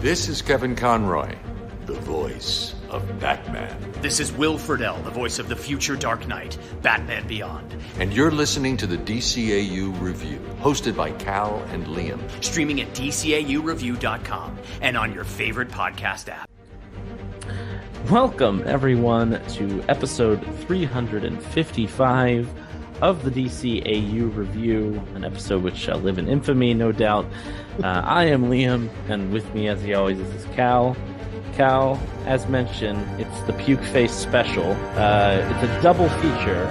This is Kevin Conroy, the voice of Batman. This is Will Friedle, the voice of the future Dark Knight, Batman Beyond. And you're listening to the DCAU Review, hosted by Cal and Liam. Streaming at DCAUreview.com and on your favorite podcast app. Welcome, everyone, to episode 355 of the DCAU Review, an episode which shall live in infamy, no doubt. I am Liam, and with me, as he always is Cal. Cal, as mentioned, it's the Puke Face special. It's a double feature,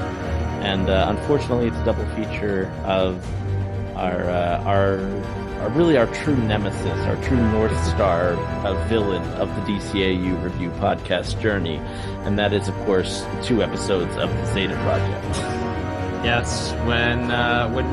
and unfortunately, it's a double feature of our true nemesis, our true North Star villain of the DCAU Review podcast journey, and that is, of course, 2 episodes of the Zeta Project. Yes, when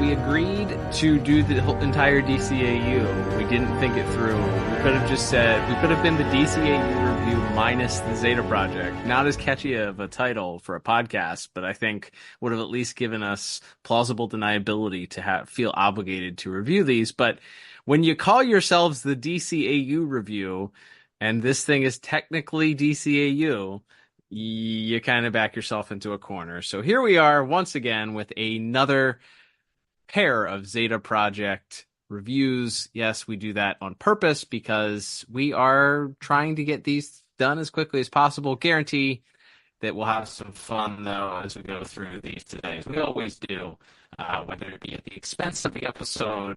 we agreed to do the whole entire DCAU, we didn't think it through. We could have just said, we could have been the DCAU Review minus the Zeta Project. Not as catchy of a title for a podcast, but I think would have at least given us plausible deniability to feel obligated to review these. But when you call yourselves the DCAU Review, and this thing is technically DCAU, you kind of back yourself into a corner. So here we are once again with another pair of Zeta Project reviews. Yes, we do that on purpose because we are trying to get these done as quickly as possible. Guarantee that we'll have some fun, though, as we go through these today, as we always do, whether it be at the expense of the episode,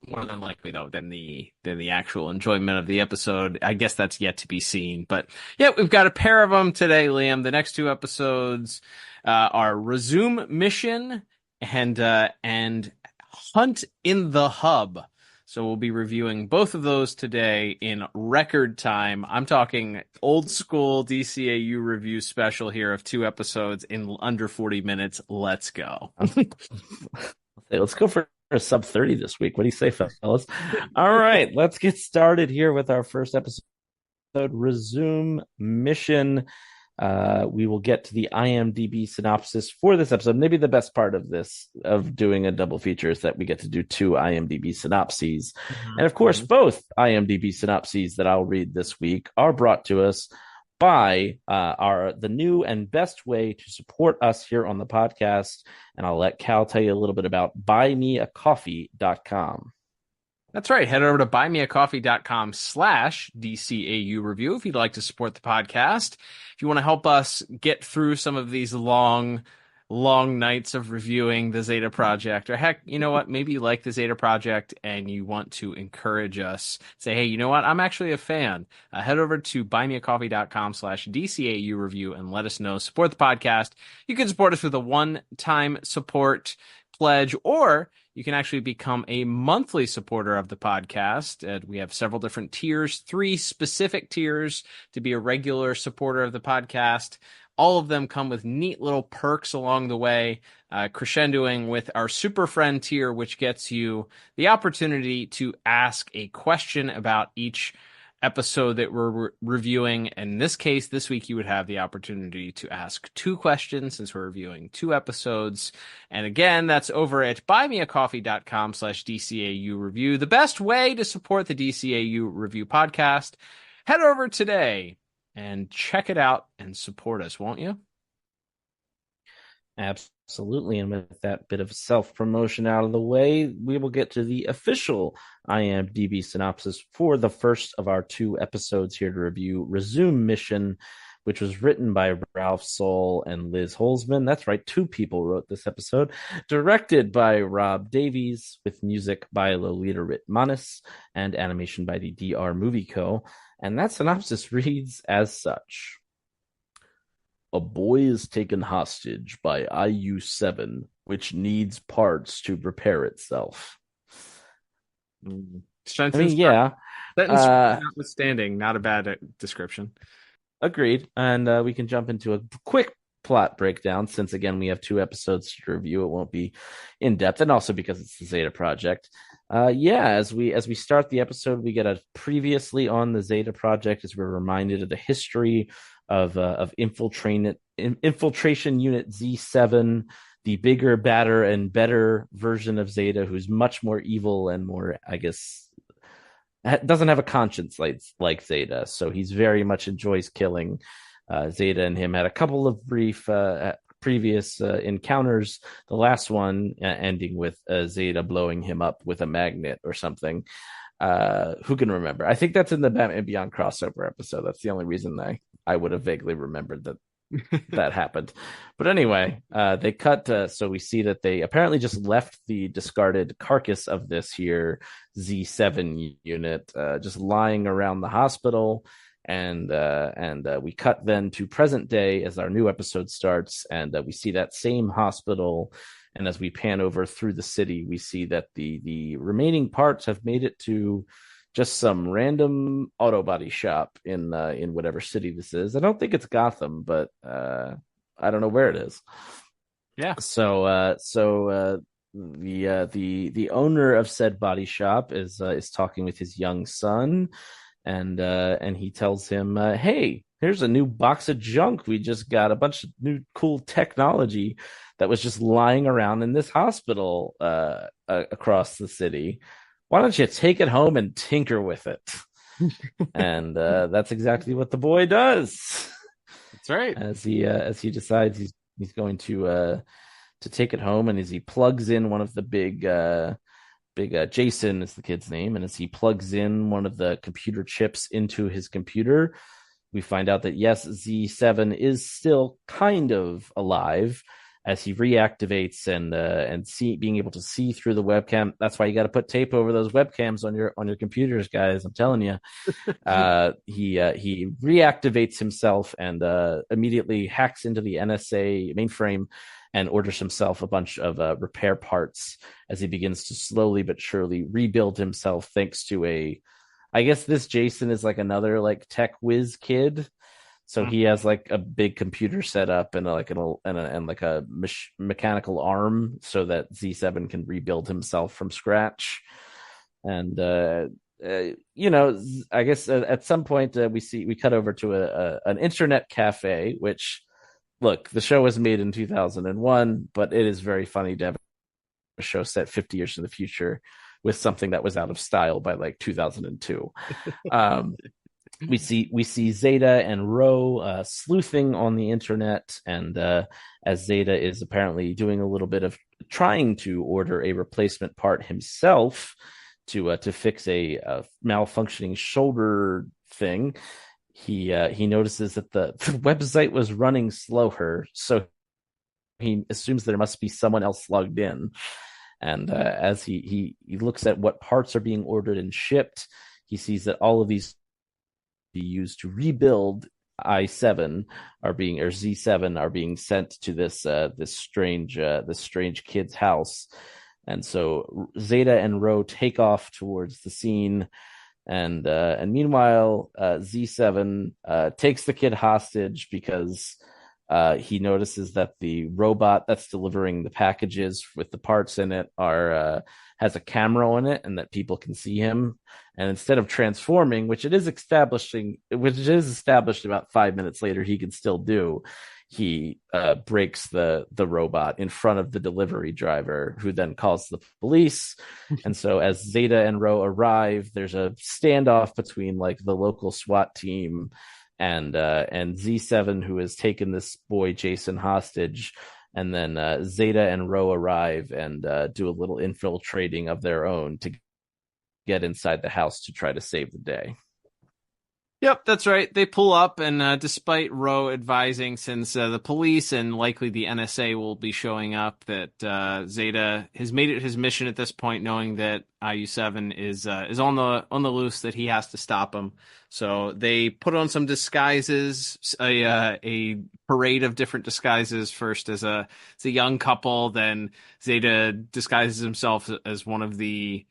more than likely, though, than the actual enjoyment of the episode. I guess that's yet to be seen. But, yeah, we've got a pair of them today, Liam. The next 2 episodes are Resume Mission and Hunt in the Hub. So we'll be reviewing both of those today in record time. I'm talking old school DCAU review special here of 2 episodes in under 40 minutes. Let's go. Let's go for a sub 30 this week. What do you say, fellas? All right, let's get started here with our first episode, Resume Mission. We will get to the IMDb synopsis for this episode. Maybe the best part of this, of doing a double feature, is that we get to do 2 IMDb synopses. And of course, both IMDb synopses that I'll read this week are brought to us by the new and best way to support us here on the podcast. And I'll let Cal tell you a little bit about buymeacoffee.com. That's right. Head over to buymeacoffee.com/DCAU review if you'd like to support the podcast. If you want to help us get through some of these long nights of reviewing the Zeta Project, or heck, you know what? Maybe you like the Zeta Project and you want to encourage us. Say, hey, you know what? I'm actually a fan. Head over to buymeacoffee.com/DCAU review and let us know. Support the podcast. You can support us with a one-time support pledge, or you can actually become a monthly supporter of the podcast. We have several different tiers, 3 specific tiers to be a regular supporter of the podcast. All of them come with neat little perks along the way, crescendoing with our Super Friend tier, which gets you the opportunity to ask a question about each episode that we're reviewing. In this case, this week, you would have the opportunity to ask 2 questions since we're reviewing 2 episodes. And again, that's over at buymeacoffee.com/DCAU review. The best way to support the DCAU review podcast. Head over today and check it out and support us, won't you? Absolutely. And with that bit of self-promotion out of the way, we will get to the official IMDb synopsis for the first of our 2 episodes here to review, Resume Mission, which was written by Ralph Sohl and Liz Holzman. That's right, 2 people wrote this episode. Directed by Rob Davies, with music by Lolita Ritmanis and animation by the DR Movie Co. And that synopsis reads as such. A boy is taken hostage by IU-7, which needs parts to repair itself. Sentence notwithstanding, not a bad description. Agreed. And we can jump into a quick plot breakdown, since, again, we have 2 episodes to review. It won't be in depth, and also because it's the Zeta Project. As we start the episode, we get a previously on the Zeta Project, as we're reminded of the history of infiltration unit Z7, the bigger, badder, and better version of Zeta, who's much more evil and more, I guess, doesn't have a conscience like Zeta, so he's very much enjoys killing. Zeta and him had a couple of brief previous encounters. The last one ending with Zeta blowing him up with a magnet or something. Who can remember? I think that's in the Batman Beyond crossover episode. That's the only reason I would have vaguely remembered that happened. But anyway, they cut. So we see that they apparently just left the discarded carcass of this here Z7 unit just lying around the hospital. And we cut then to present day as our new episode starts, and we see that same hospital. And as we pan over through the city, we see that the remaining parts have made it to just some random auto body shop in whatever city this is. I don't think it's Gotham, but I don't know where it is. Yeah. So the owner of said body shop is talking with his young son, and he tells him, "Hey, here's a new box of junk. We just got a bunch of new cool technology that was just lying around in this hospital across the city. Why don't you take it home and tinker with it?" And that's exactly what the boy does. That's right. As he decides he's going to take it home, and as he plugs in one of the big Jason is the kid's name, and as he plugs in one of the computer chips into his computer, we find out that yes, Z7 is still kind of alive. As he reactivates and being able to see through the webcam. That's why you got to put tape over those webcams on your computers, guys. I'm telling you. He reactivates himself and immediately hacks into the NSA mainframe and orders himself a bunch of repair parts as he begins to slowly but surely rebuild himself, thanks to I guess this Jason is like another like tech whiz kid. So he has like a big computer set up and like a mechanical arm so that Z7 can rebuild himself from scratch. And I guess at some point we cut over to an internet cafe, which, look, the show was made in 2001, but it is very funny to have a show set 50 years in the future with something that was out of style by like 2002. We see Zeta and Ro sleuthing on the internet, and as Zeta is apparently doing a little bit of trying to order a replacement part himself to fix a malfunctioning shoulder thing, he notices that the website was running slower, so he assumes there must be someone else logged in. And as he looks at what parts are being ordered and shipped, he sees that all of these be used to rebuild I7 or Z7 are being sent to this strange kid's house. And so Zeta and Ro take off towards the scene, and meanwhile Z7 takes the kid hostage because he notices that the robot that's delivering the packages with the parts in it has a camera on it, and that people can see him. And instead of transforming, which is established about 5 minutes later, he can still do, he breaks the robot in front of the delivery driver, who then calls the police. And so as Zeta and Ro arrive, there's a standoff between like the local SWAT team and Z7, who has taken this boy Jason hostage. And then Zeta and Ro arrive and do a little infiltrating of their own to get inside the house to try to save the day. Yep, that's right. They pull up, and despite Ro advising, since the police and likely the NSA will be showing up, that Zeta has made it his mission at this point, knowing that IU7 is on the loose, that he has to stop him. So they put on some disguises, a parade of different disguises. First as a young couple, then Zeta disguises himself as one of the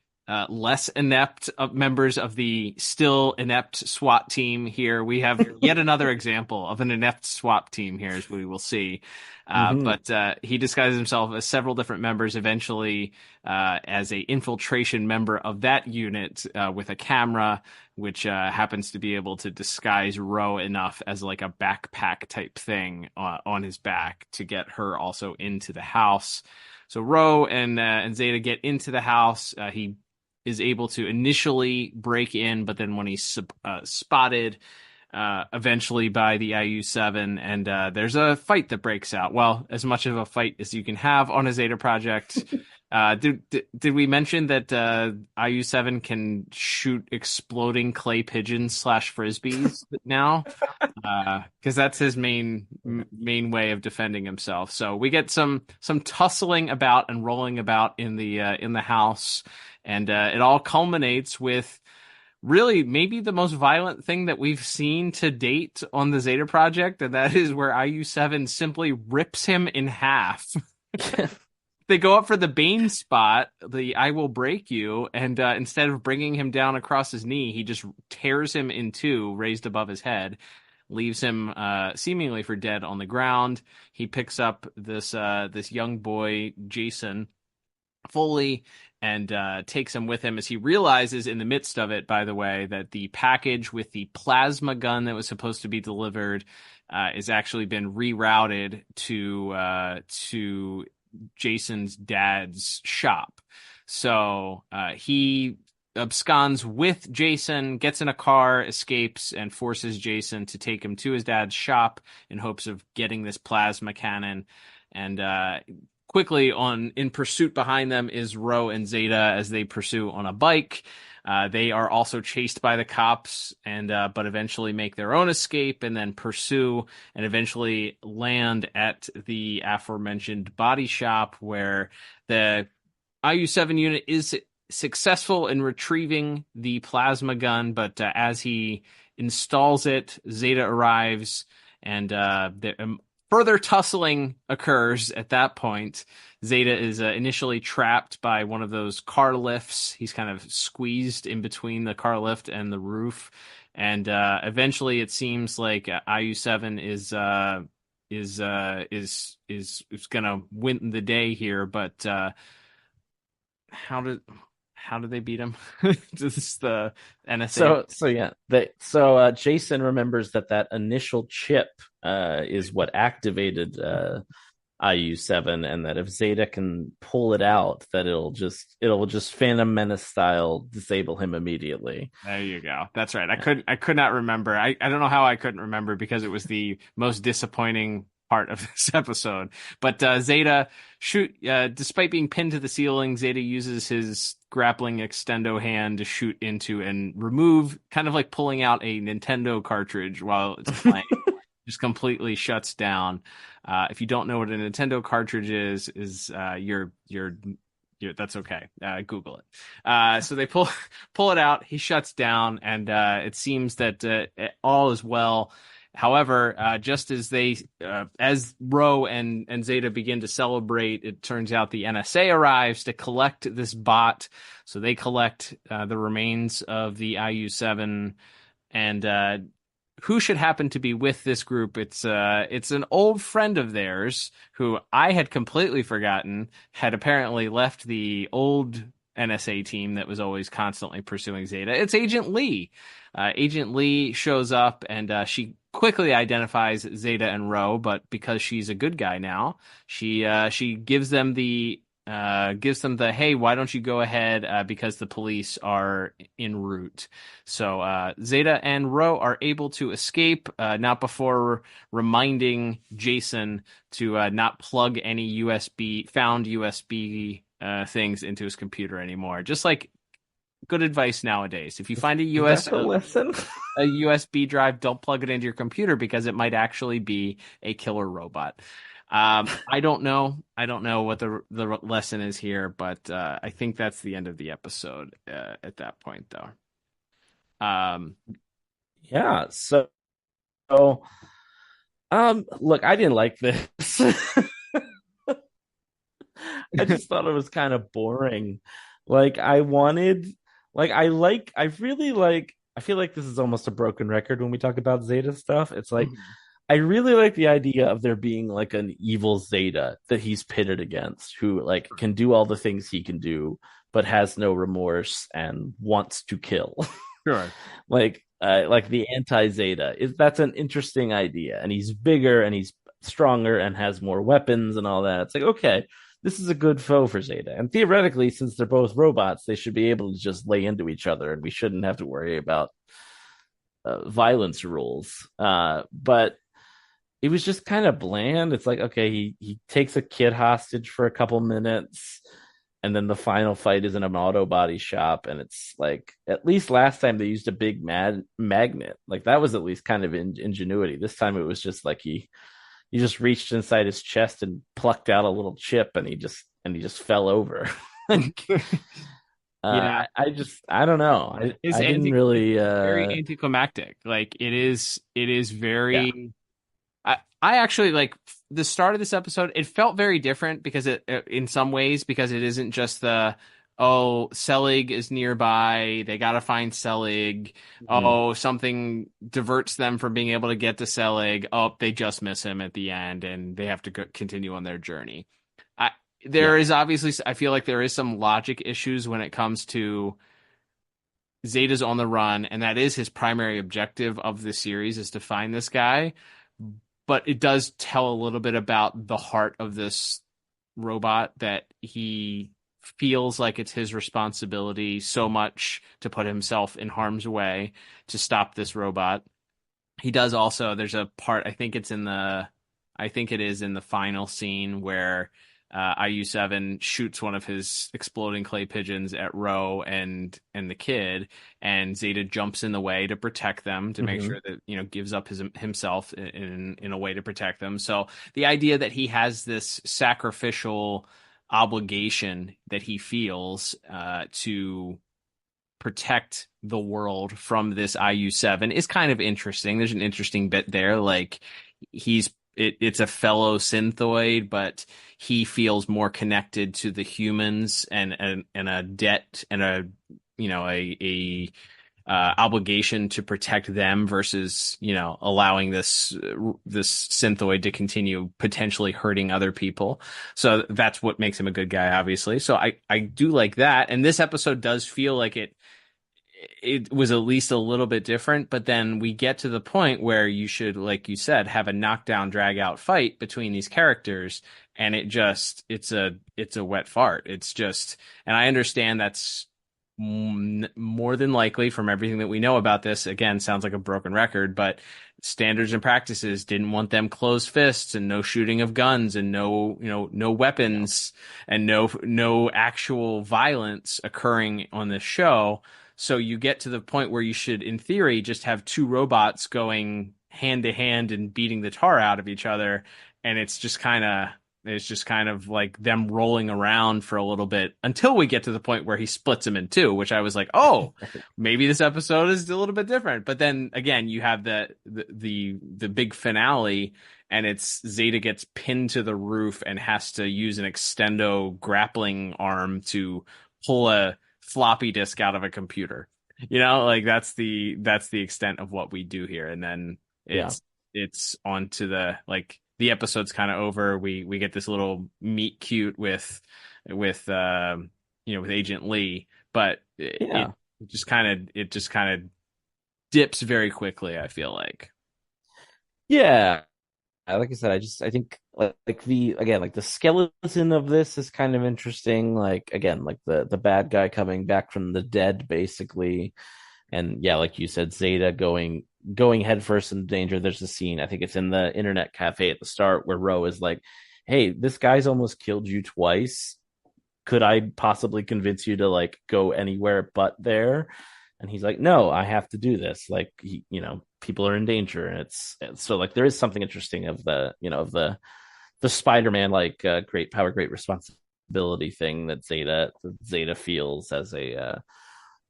less inept members of the still inept SWAT team here. We have yet another example of an inept SWAT team here, as we will see. But he disguises himself as several different members, eventually as a infiltration member of that unit with a camera, which happens to be able to disguise Ro enough as like a backpack type thing on his back to get her also into the house. So Ro and Zeta get into the house. He is able to initially break in, but then when he's spotted eventually by the IU-7, and there's a fight that breaks out. Well, as much of a fight as you can have on a Zeta Project. Did we mention that IU-7 can shoot exploding clay pigeons / frisbees now? Because that's his main way of defending himself. So we get some tussling about and rolling about in the house, and it all culminates with really maybe the most violent thing that we've seen to date on the Zeta Project, and that is where IU-7 simply rips him in half. They go up for the Bane spot, the I will break you, and instead of bringing him down across his knee, he just tears him in two, raised above his head, leaves him seemingly for dead on the ground. He picks up this young boy, Jason, fully, and takes him with him as he realizes in the midst of it, by the way, that the package with the plasma gun that was supposed to be delivered has actually been rerouted to Jason's dad's shop. So he absconds with Jason, gets in a car, escapes, and forces Jason to take him to his dad's shop in hopes of getting this plasma cannon. And quickly in pursuit behind them is Ro and Zeta as they pursue on a bike. They are also chased by the cops, and but eventually make their own escape and then pursue and eventually land at the aforementioned body shop, where the IU-7 unit is successful in retrieving the plasma gun. But as he installs it, Zeta arrives, and further tussling occurs at that point. Zeta is initially trapped by one of those car lifts. He's kind of squeezed in between the car lift and the roof. And eventually it seems like IU-7 is going to win the day here. But how did they beat him? This is the NSA. So Jason remembers that initial chip is what activated IU-7, and that if Zeta can pull it out, that it'll just Phantom Menace style disable him immediately. There you go. That's right. I could not remember. I don't know how I couldn't remember, because it was the most disappointing part of this episode. But Zeta despite being pinned to the ceiling, Zeta uses his grappling extendo hand to shoot into and remove, kind of like pulling out a Nintendo cartridge while it's playing. Just completely shuts down. If you don't know what a Nintendo cartridge is you're that's okay. Google it. So they pull it out. He shuts down, and it seems that all is well. However, just as as Ro and Zeta begin to celebrate, it turns out the NSA arrives to collect this bot. So they collect the remains of the IU-7, and who should happen to be with this group? It's an old friend of theirs who I had completely forgotten had apparently left the old NSA team that was always constantly pursuing Zeta. It's Agent Lee. Agent Lee shows up, and she quickly identifies Zeta and Ro, but because she's a good guy now, she gives them the hey, why don't you go ahead, because the police are en route. So Zeta and Ro are able to escape, not before reminding Jason to not plug any found USB things into his computer anymore. Just like good advice nowadays. If you find a USB drive, don't plug it into your computer, because it might actually be a killer robot. I don't know what the lesson is here, but I think that's the end of the episode at that point, though. Yeah. So, look, I didn't like this. I just thought it was kind of boring. Like, I feel like this is almost a broken record when we talk about Zeta stuff. It's like, I really like the idea of there being like an evil Zeta that he's pitted against, who like can do all the things he can do, but has no remorse and wants to kill. Sure. like the anti-Zeta. That's an interesting idea. And he's bigger and he's stronger and has more weapons and all that. It's like, okay, this is a good foe for Zeta. And theoretically, since they're both robots, they should be able to just lay into each other, and we shouldn't have to worry about violence rules. But it was just kind of bland. It's like, okay, he takes a kid hostage for a couple minutes, and then the final fight is in an auto body shop, and it's like, at least last time they used a big magnet. Like that was at least kind of ingenuity. This time it was just like he just reached inside his chest and plucked out a little chip, and he just fell over. Like, Yeah, I don't know. I didn't really very anticlimactic. Like it is very. Yeah. I actually like the start of this episode. It felt very different because in some ways, because it isn't just Selig is nearby. They got to find Selig. Oh, something diverts them from being able to get to Selig. Oh, they just miss him at the end and they have to continue on their journey. There is obviously, I feel like there is some logic issues when it comes to Zeta's on the run, and that is his primary objective of the series, is to find this guy. But it does tell a little bit about the heart of this robot, that he feels like it's his responsibility so much to put himself in harm's way to stop this robot. He does also, there's a part, I think it is in the final scene where IU7 shoots one of his exploding clay pigeons at Ro and the kid, and Zeta jumps in the way to protect them, to make sure that, gives up himself in a way to protect them. So the idea that he has this sacrificial obligation that he feels to protect the world from this IU7 is kind of interesting. There's an interesting bit there. Like it's a fellow synthoid, but he feels more connected to the humans and a debt and a obligation to protect them versus, allowing this synthoid to continue potentially hurting other people. So that's what makes him a good guy, obviously. So I do like that. And this episode does feel like it was at least a little bit different, but then we get to the point where you should, like you said, have a knockdown drag out fight between these characters, and it's a wet fart. It's just, and I understand that's more than likely, from everything that we know about this, again, sounds like a broken record, but standards and practices didn't want them closed fists and no shooting of guns and no weapons and no actual violence occurring on this show. So you get to the point where you should, in theory, just have two robots going hand to hand and beating the tar out of each other. And it's just kind of like them rolling around for a little bit until we get to the point where he splits them in two, which I was like, oh, maybe this episode is a little bit different. But then again, you have the big finale, and it's Zeta gets pinned to the roof and has to use an extendo grappling arm to pull a floppy disk out of a computer. Like that's the extent of what we do here. And then it's on to the episode's kind of over. We get this little meet cute with Agent Lee, but it just kind of dips very quickly, I feel like. Yeah. Like I said, I think the skeleton of this is kind of interesting. Like, again, like the bad guy coming back from the dead, basically. And yeah, like you said, Zeta going headfirst in danger. There's a scene, I think it's in the internet cafe at the start, where Ro is like, hey, this guy's almost killed you twice. Could I possibly convince you to like go anywhere but there? And he's like, no, I have to do this. Like, people are in danger. And it's so like, there is something interesting of the Spider-Man, like great power, great responsibility thing that Zeta feels as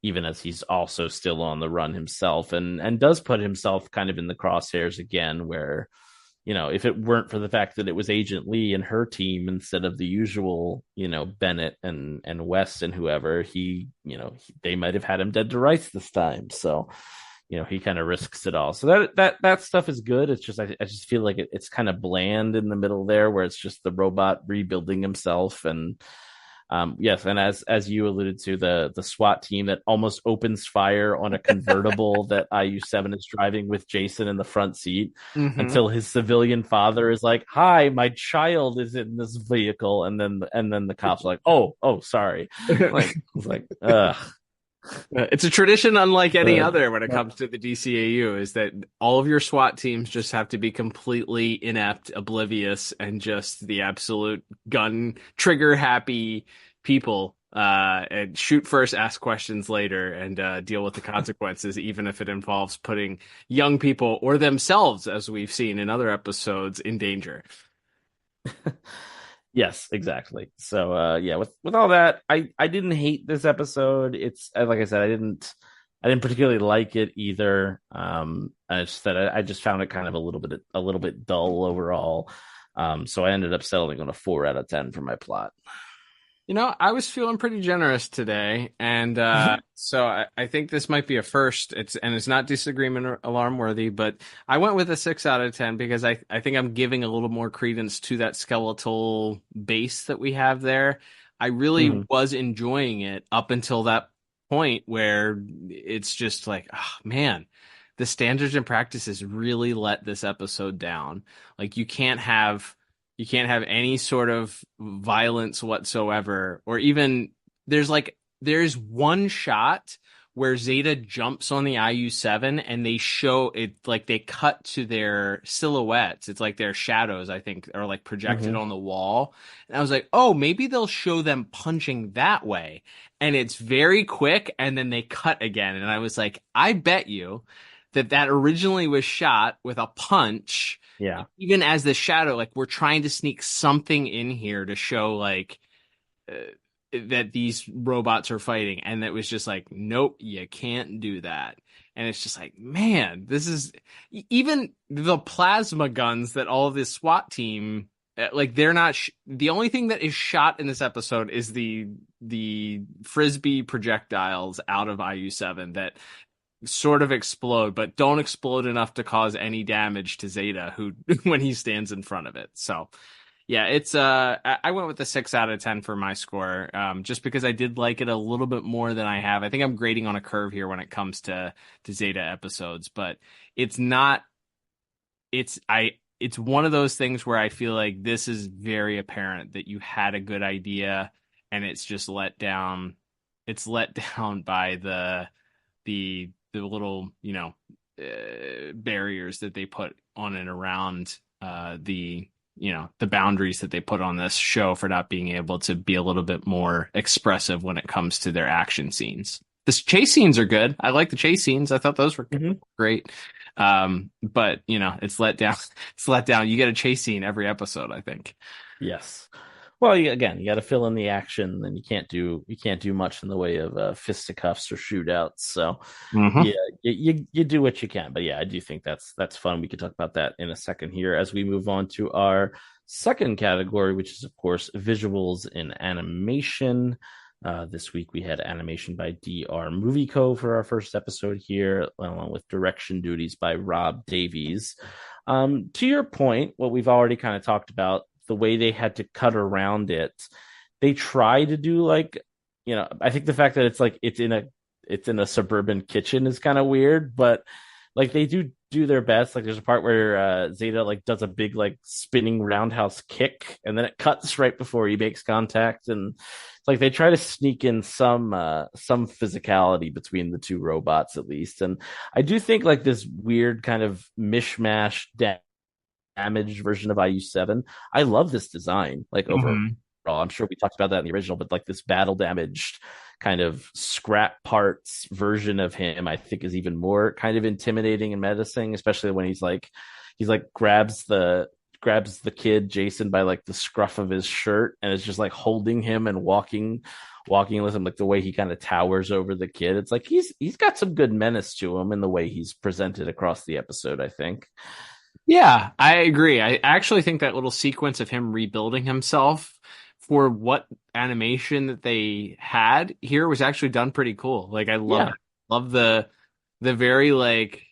even as he's also still on the run himself, and does put himself kind of in the crosshairs again, where, if it weren't for the fact that it was Agent Lee and her team instead of the usual, Bennett and West and whoever, they might have had him dead to rights this time. So, he kind of risks it all. So that stuff is good. It's just, I just feel like it's kind of bland in the middle there, where it's just the robot rebuilding himself. And Yes, and as you alluded to, the SWAT team that almost opens fire on a convertible that IU7 is driving with Jason in the front seat until his civilian father is like, "Hi, my child is in this vehicle," and then the cops are like, "Oh, sorry." Like it's like, ugh. It's a tradition unlike any other when it comes to the DCAU, is that all of your SWAT teams just have to be completely inept, oblivious, and just the absolute gun trigger happy people. And shoot first, ask questions later, and deal with the consequences, even if it involves putting young people or themselves, as we've seen in other episodes, in danger. Yes, exactly. So yeah, with all that, I didn't hate this episode. It's like I said, I didn't particularly like it either. I just found it kind of a little bit dull overall. So I ended up settling on a 4 out of 10 for my plot. I was feeling pretty generous today, and so I think this might be a first. It's not disagreement alarm worthy, but I went with a 6 out of 10 because I think I'm giving a little more credence to that skeletal base that we have there. I really was enjoying it up until that point where it's just like, oh man, the standards and practices really let this episode down. Like you can't have any sort of violence whatsoever, or even there's one shot where Zeta jumps on the IU7 and they show it, like they cut to their silhouettes. It's like their shadows, I think, are like projected on the wall. And I was like, oh, maybe they'll show them punching that way. And it's very quick, and then they cut again. And I was like, I bet you that originally was shot with a punch. Yeah. Even as the shadow, like we're trying to sneak something in here to show like that these robots are fighting, and it was just like, nope, you can't do that. And it's just like, man, this is even the plasma guns that all of this SWAT team, like they're not the only thing that is shot in this episode is the frisbee projectiles out of IU7 that sort of explode, but don't explode enough to cause any damage to Zeta, who when he stands in front of it. So yeah, it's I went with a 6 out of 10 for my score, just because I did like it a little bit more than I have. I think I'm grading on a curve here when it comes to Zeta episodes, but it's not. It's one of those things where I feel like this is very apparent that you had a good idea, and it's just let down. It's let down by the little barriers that they put on and around the boundaries that they put on this show for not being able to be a little bit more expressive when it comes to their action scenes. The chase scenes are good. I like the chase scenes. I thought those were great. But it's let down. It's let down. You get a chase scene every episode, I think. Yes. Well, you got to fill in the action, and you can't do much in the way of fisticuffs or shootouts. So, yeah, you do what you can. But yeah, I do think that's fun. We could talk about that in a second here as we move on to our second category, which is of course visuals in animation. This week we had animation by DR Movie Co. for our first episode here, along with direction duties by Rob Davies. To your point, what we've already kind of talked about, the way they had to cut around it, they try to do I think the fact that it's in a suburban kitchen is kind of weird, but like they do their best. Like there's a part where Zeta like does a big like spinning roundhouse kick, and then it cuts right before he makes contact, and it's like they try to sneak in some physicality between the two robots at least. And I do think like this weird kind of mishmash damaged version of IU7. I love this design. Like overall, I'm sure we talked about that in the original, but like this battle damaged kind of scrap parts version of him, I think is even more kind of intimidating and menacing, especially when he's like grabs the kid Jason by like the scruff of his shirt and is just like holding him and walking with him, like the way he kind of towers over the kid. It's like he's got some good menace to him in the way he's presented across the episode, I think. Yeah, I agree. I actually think that little sequence of him rebuilding himself for what animation that they had here was actually done pretty cool. Like I love the very like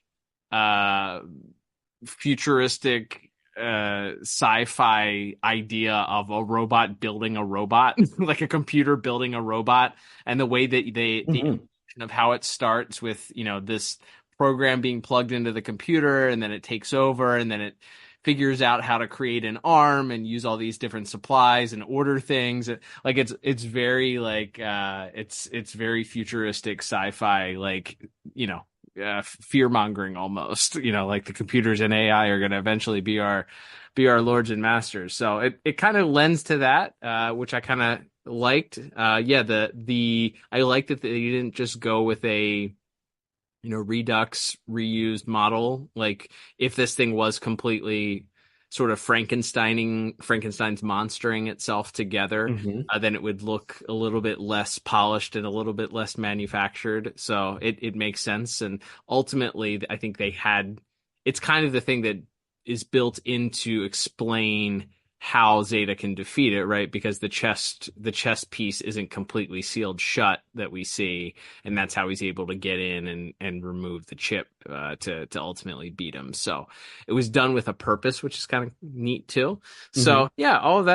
futuristic sci-fi idea of a robot building a robot, like a computer building a robot, and the way that the of how it starts with, this program being plugged into the computer, and then it takes over, and then it figures out how to create an arm and use all these different supplies and order things. Like it's very like it's very futuristic sci-fi, like, fear mongering almost, like the computers and AI are going to eventually be our lords and masters. So it kind of lends to that, which I kind of liked. I liked that they didn't just go with a redux reused model. Like, if this thing was completely sort of Frankenstein's monstering itself together, then it would look a little bit less polished and a little bit less manufactured. So it makes sense. And ultimately, I think it's kind of the thing that is built in to explain how Zeta can defeat it, right? Because the chest piece isn't completely sealed shut that we see, and that's how he's able to get in and remove the chip to ultimately beat him. So it was done with a purpose, which is kind of neat too. So yeah, all of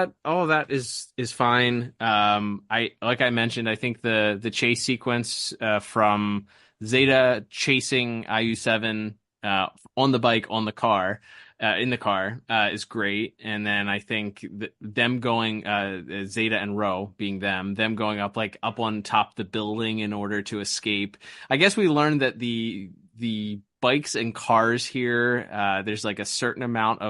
that is fine. Like I mentioned, I think the chase sequence from Zeta chasing IU-7 on the bike on the car. In the car is great. And then I think them going, Zeta and Ro being them going up on top the building in order to escape. I guess we learned that the bikes and cars here, there's a certain amount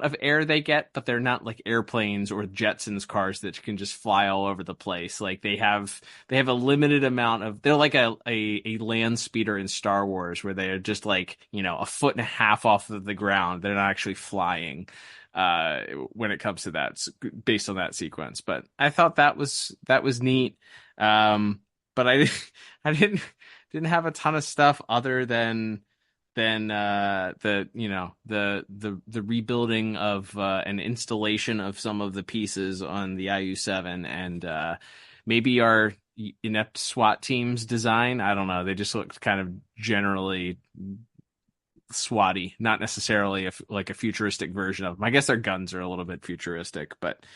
of air they get, but they're not like airplanes or Jetsons cars that can just fly all over the place. Like they have a limited amount of, they're like a land speeder in Star Wars, where they are just like, a foot and a half off of the ground. They're not actually flying when it comes to that, based on that sequence. But I thought that was neat. But I didn't have a ton of stuff other than the rebuilding of an installation of some of the pieces on the IU-7, and maybe our inept SWAT team's design. I don't know. They just looked kind of generally SWAT-y, not necessarily a futuristic version of them. I guess their guns are a little bit futuristic, but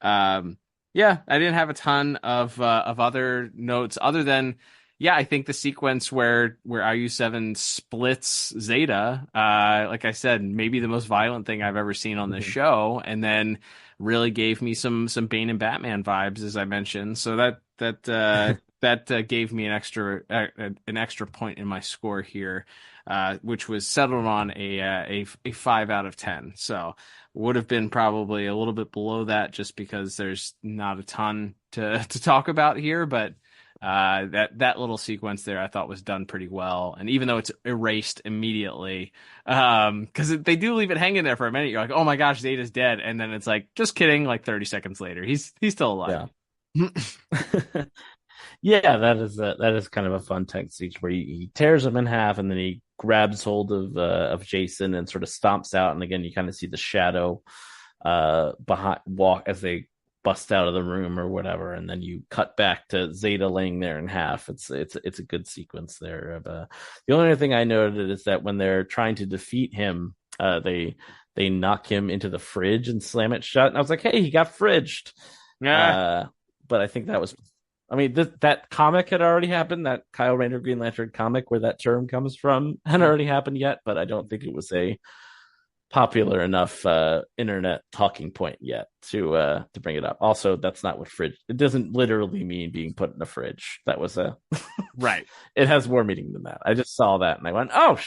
yeah, I didn't have a ton of other notes other than, yeah, I think the sequence where IU-7 splits Zeta, like I said, maybe the most violent thing I've ever seen on this show, and then really gave me some Bane and Batman vibes, as I mentioned. So that gave me an extra point in my score here, which was settled on a 5 out of 10. So would have been probably a little bit below that, just because there's not a ton to talk about here, but that little sequence there I thought was done pretty well. And even though it's erased immediately, because they do leave it hanging there for a minute, you're like, oh my gosh, Zeta's dead, and then it's like, just kidding, like 30 seconds later he's still alive. Yeah. Yeah, that is kind of a fun text sequence where he tears him in half, and then he grabs hold of Jason and sort of stomps out, and again you kind of see the shadow behind walk as they bust out of the room or whatever, and then you cut back to Zeta laying there in half. It's a good sequence there. The only other thing I noted is that when they're trying to defeat him, they knock him into the fridge and slam it shut, and I was like, hey, he got fridged. But I think that was, I mean, that comic had already happened. That Kyle Rayner Green Lantern comic where that term comes from hadn't already happened yet, but I don't think it was a popular enough internet talking point yet to bring it up. Also, that's not what fridge, it doesn't literally mean being put in a fridge. That was right. It has more meaning than that. I just saw that and I went, oh,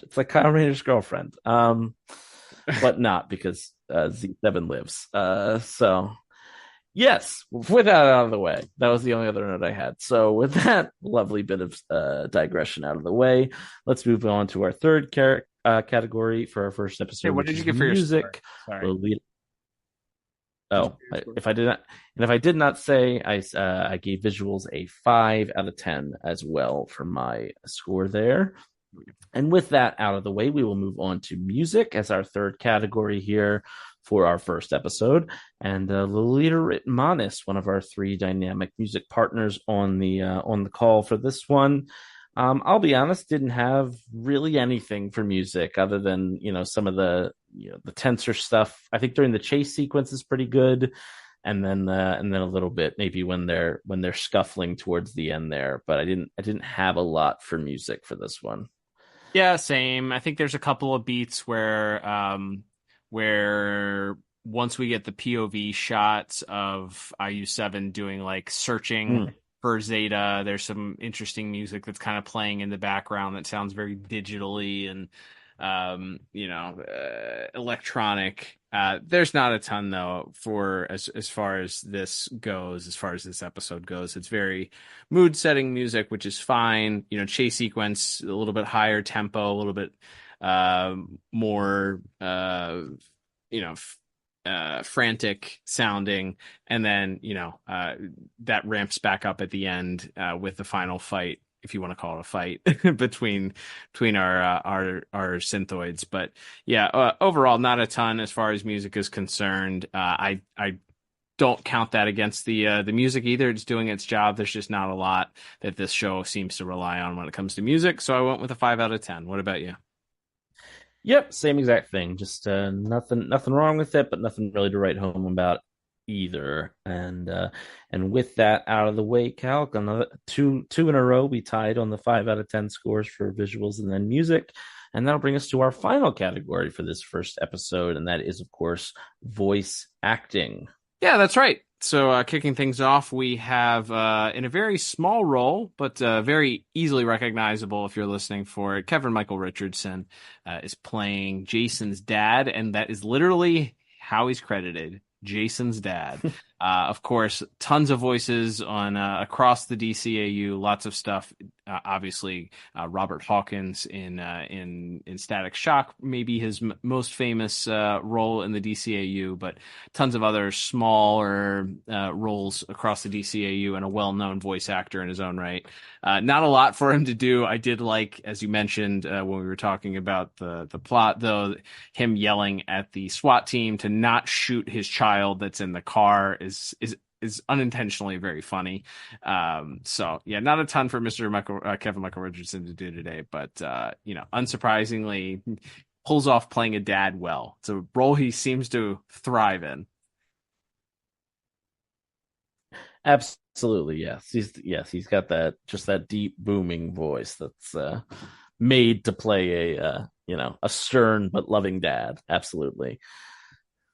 it's like Kyle Rayner's girlfriend. But not, because Z7 lives. So yes, with that out of the way, that was the only other note I had. So with that lovely bit of digression out of the way, let's move on to our third category for our first episode. Hey, what did you get for music? Your score? Sorry. If I did not say, I gave visuals a 5 out of 10 as well for my score there. And with that out of the way, we will move on to music as our third category here for our first episode. And Lolita Ritmanis, one of our 3 dynamic music partners on the call for this one. I'll be honest, didn't have really anything for music other than, some of the, the tenser stuff. I think during the chase sequence is pretty good. And then a little bit maybe when they're scuffling towards the end there, but I didn't have a lot for music for this one. Yeah, same. I think there's a couple of beats where once we get the POV shots of IU7 doing like searching Mm. for Zeta, there's some interesting music that's kind of playing in the background that sounds very digitally and electronic. There's not a ton though for as far as this goes, as far as this episode goes. It's very mood setting music, which is fine. Chase sequence a little bit higher tempo, a little bit more frantic sounding, and then that ramps back up at the end with the final fight, if you want to call it a fight between our synthoids. But yeah, overall not a ton as far as music is concerned. I don't count that against the music either. It's doing its job. There's just not a lot that this show seems to rely on when it comes to music, so I went with a 5 out of 10. What about you? Yep, same exact thing. Just nothing wrong with it, but nothing really to write home about either. And with that out of the way, Cal, another two in a row, we tied on the 5 out of 10 scores for visuals and then music. And that'll bring us to our final category for this first episode, and that is, of course, voice acting. Yeah, that's right. So kicking things off, we have in a very small role, but very easily recognizable if you're listening for it, Kevin Michael Richardson is playing Jason's dad, and that is literally how he's credited. Jason's dad. Of course, tons of voices on across the DCAU, lots of stuff. Obviously, Robert Hawkins in Static Shock, maybe his most famous role in the DCAU, but tons of other smaller roles across the DCAU, and a well-known voice actor in his own right. Not a lot for him to do. I did like, as you mentioned when we were talking about the plot, though, him yelling at the SWAT team to not shoot his child that's in the car is unintentionally very funny. So yeah, not a ton for Kevin Michael Richardson to do today, but unsurprisingly, pulls off playing a dad well. It's a role he seems to thrive in. Absolutely, yes. He's got that deep booming voice that's made to play a stern but loving dad. Absolutely.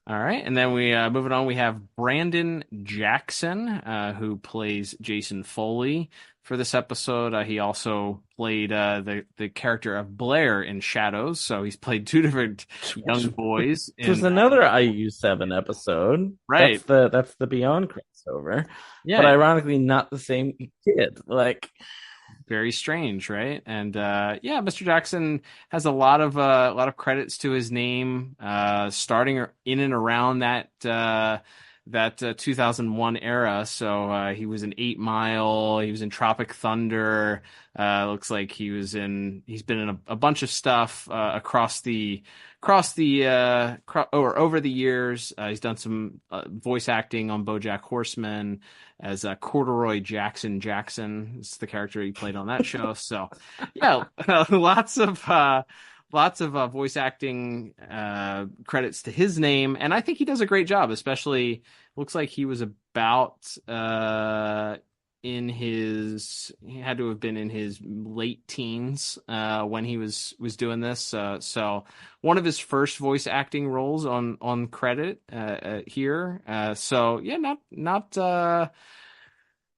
All right, and then we moving on. We have Brandon Jackson, who plays Jason Foley for this episode. He also played the character of Blair in Shadows, so he's played two different young boys. There's another IU7 episode, right? That's the Beyond crossover, yeah, but ironically not the same kid. Like, very strange, right? And Mr. Jackson has a lot of credits to his name, starting in and around that 2001 era. So he was in 8 Mile, he was in Tropic Thunder. Looks like he's been in a bunch of stuff over the years. He's done some voice acting on BoJack Horseman as Corduroy Jackson. Is the character he played on that show. So yeah, lots of voice acting credits to his name, and I think he does a great job. Especially, looks like he was about he had to have been in his late teens when he was doing this. So one of his first voice acting roles on credit here. So yeah,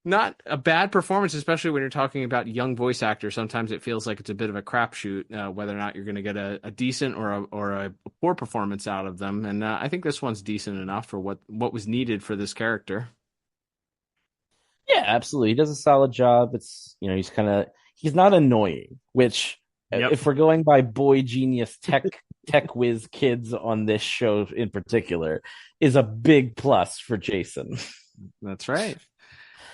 not a bad performance, especially when you're talking about young voice actors. Sometimes it feels like it's a bit of a crapshoot whether or not you're going to get a decent or a poor performance out of them. And I think this one's decent enough for what was needed for this character. Yeah, absolutely. He does a solid job. It's, he's not annoying, which if we're going by boy genius tech whiz kids on this show in particular, is a big plus for Jason. That's right.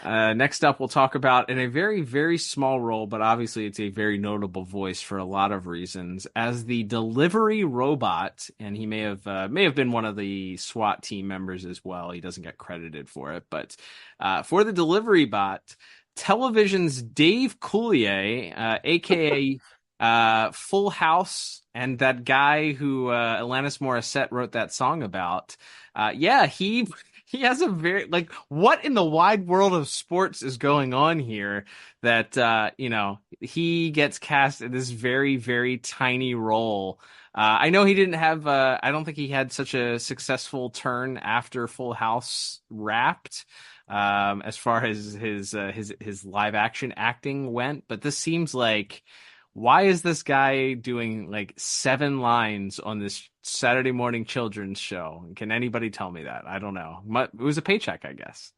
Next up, we'll talk about, in a very, very small role, but obviously it's a very notable voice for a lot of reasons, as the delivery robot, and he may have been one of the SWAT team members as well. He doesn't get credited for it, but for the delivery bot, television's Dave Coulier, aka Full House, and that guy who Alanis Morissette wrote that song about. Yeah, he has a very like what in the wide world of sports is going on here that he gets cast in this very, very tiny role. I know he didn't have I don't think he had such a successful turn after Full House wrapped, as far as his live action acting went, but this seems like, why is this guy doing like 7 lines on this Saturday morning children's show? Can anybody tell me that? I don't know. It was a paycheck, I guess.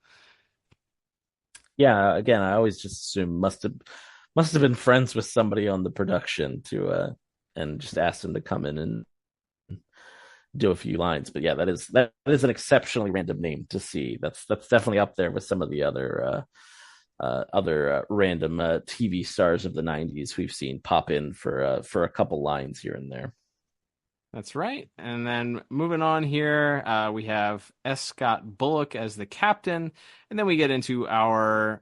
Yeah, again, I always just assume must have been friends with somebody on the production to and just asked him to come in and do a few lines. But yeah, that is an exceptionally random name to see. That's definitely up there with some of the other random TV stars of the '90s we've seen pop in for a couple lines here and there. That's right. And then moving on here, we have S. Scott Bullock as the captain, and then we get into our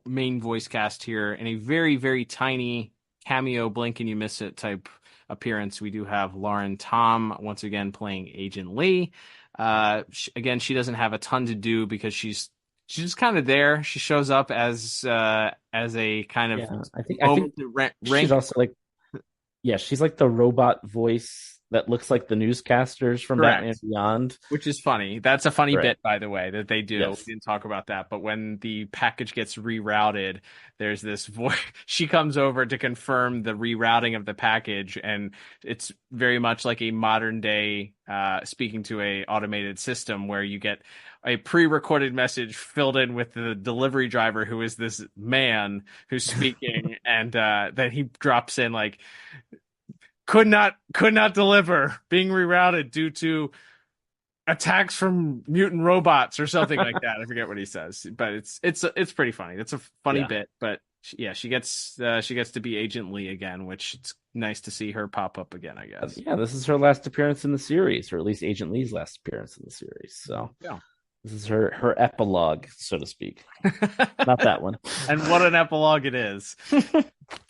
main voice cast here in a very, very tiny cameo, blink and you miss it type appearance. We do have Lauren Tom once again playing Agent Lee. Again, she doesn't have a ton to do because she's just kind of there. She shows up as a kind of I think she's also like, yeah, she's like the robot voice that looks like the newscasters from Correct. Batman Beyond. Which is funny. That's a funny Right. bit, by the way, that they do. Yes. We didn't talk about that. But when the package gets rerouted, there's this voice. She comes over to confirm the rerouting of the package. And it's very much like a modern day speaking to a automated system where you get a pre-recorded message filled in with the delivery driver, who is this man who's speaking. And then he drops in like, could not deliver, being rerouted due to attacks from mutant robots or something like that. I forget what he says, but it's pretty funny. It's a funny bit, but yeah, she gets to be Agent Lee again, which it's nice to see her pop up again, I guess. Yeah, this is her last appearance in the series, or at least Agent Lee's last appearance in the series. So yeah. This is her epilogue, so to speak. Not that one. And what an epilogue it is.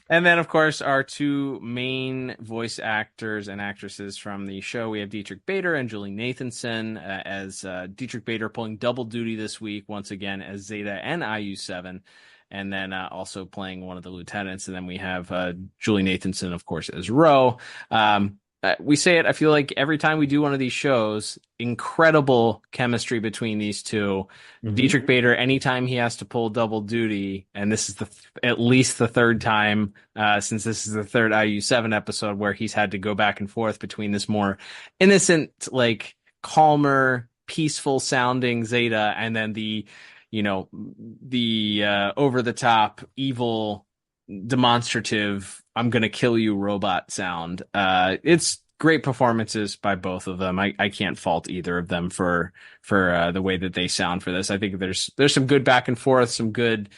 And then, of course, our 2 main voice actors and actresses from the show. We have Dietrich Bader and Julie Nathanson as Dietrich Bader pulling double duty this week, once again, as Zeta and IU7. And then also playing one of the lieutenants. And then we have Julie Nathanson, of course, as Ro. We say it, I feel like every time we do one of these shows, incredible chemistry between these two. Mm-hmm. Dietrich Bader, anytime he has to pull double duty, and this is at least the 3rd time, since this is the 3rd IU7 episode where he's had to go back and forth between this more innocent, like calmer, peaceful sounding Zeta, and then the over the top, evil, demonstrative, I'm gonna kill you robot sound. It's great performances by both of them. I can't fault either of them for the way that they sound for this. I think there's some good back and forth, some good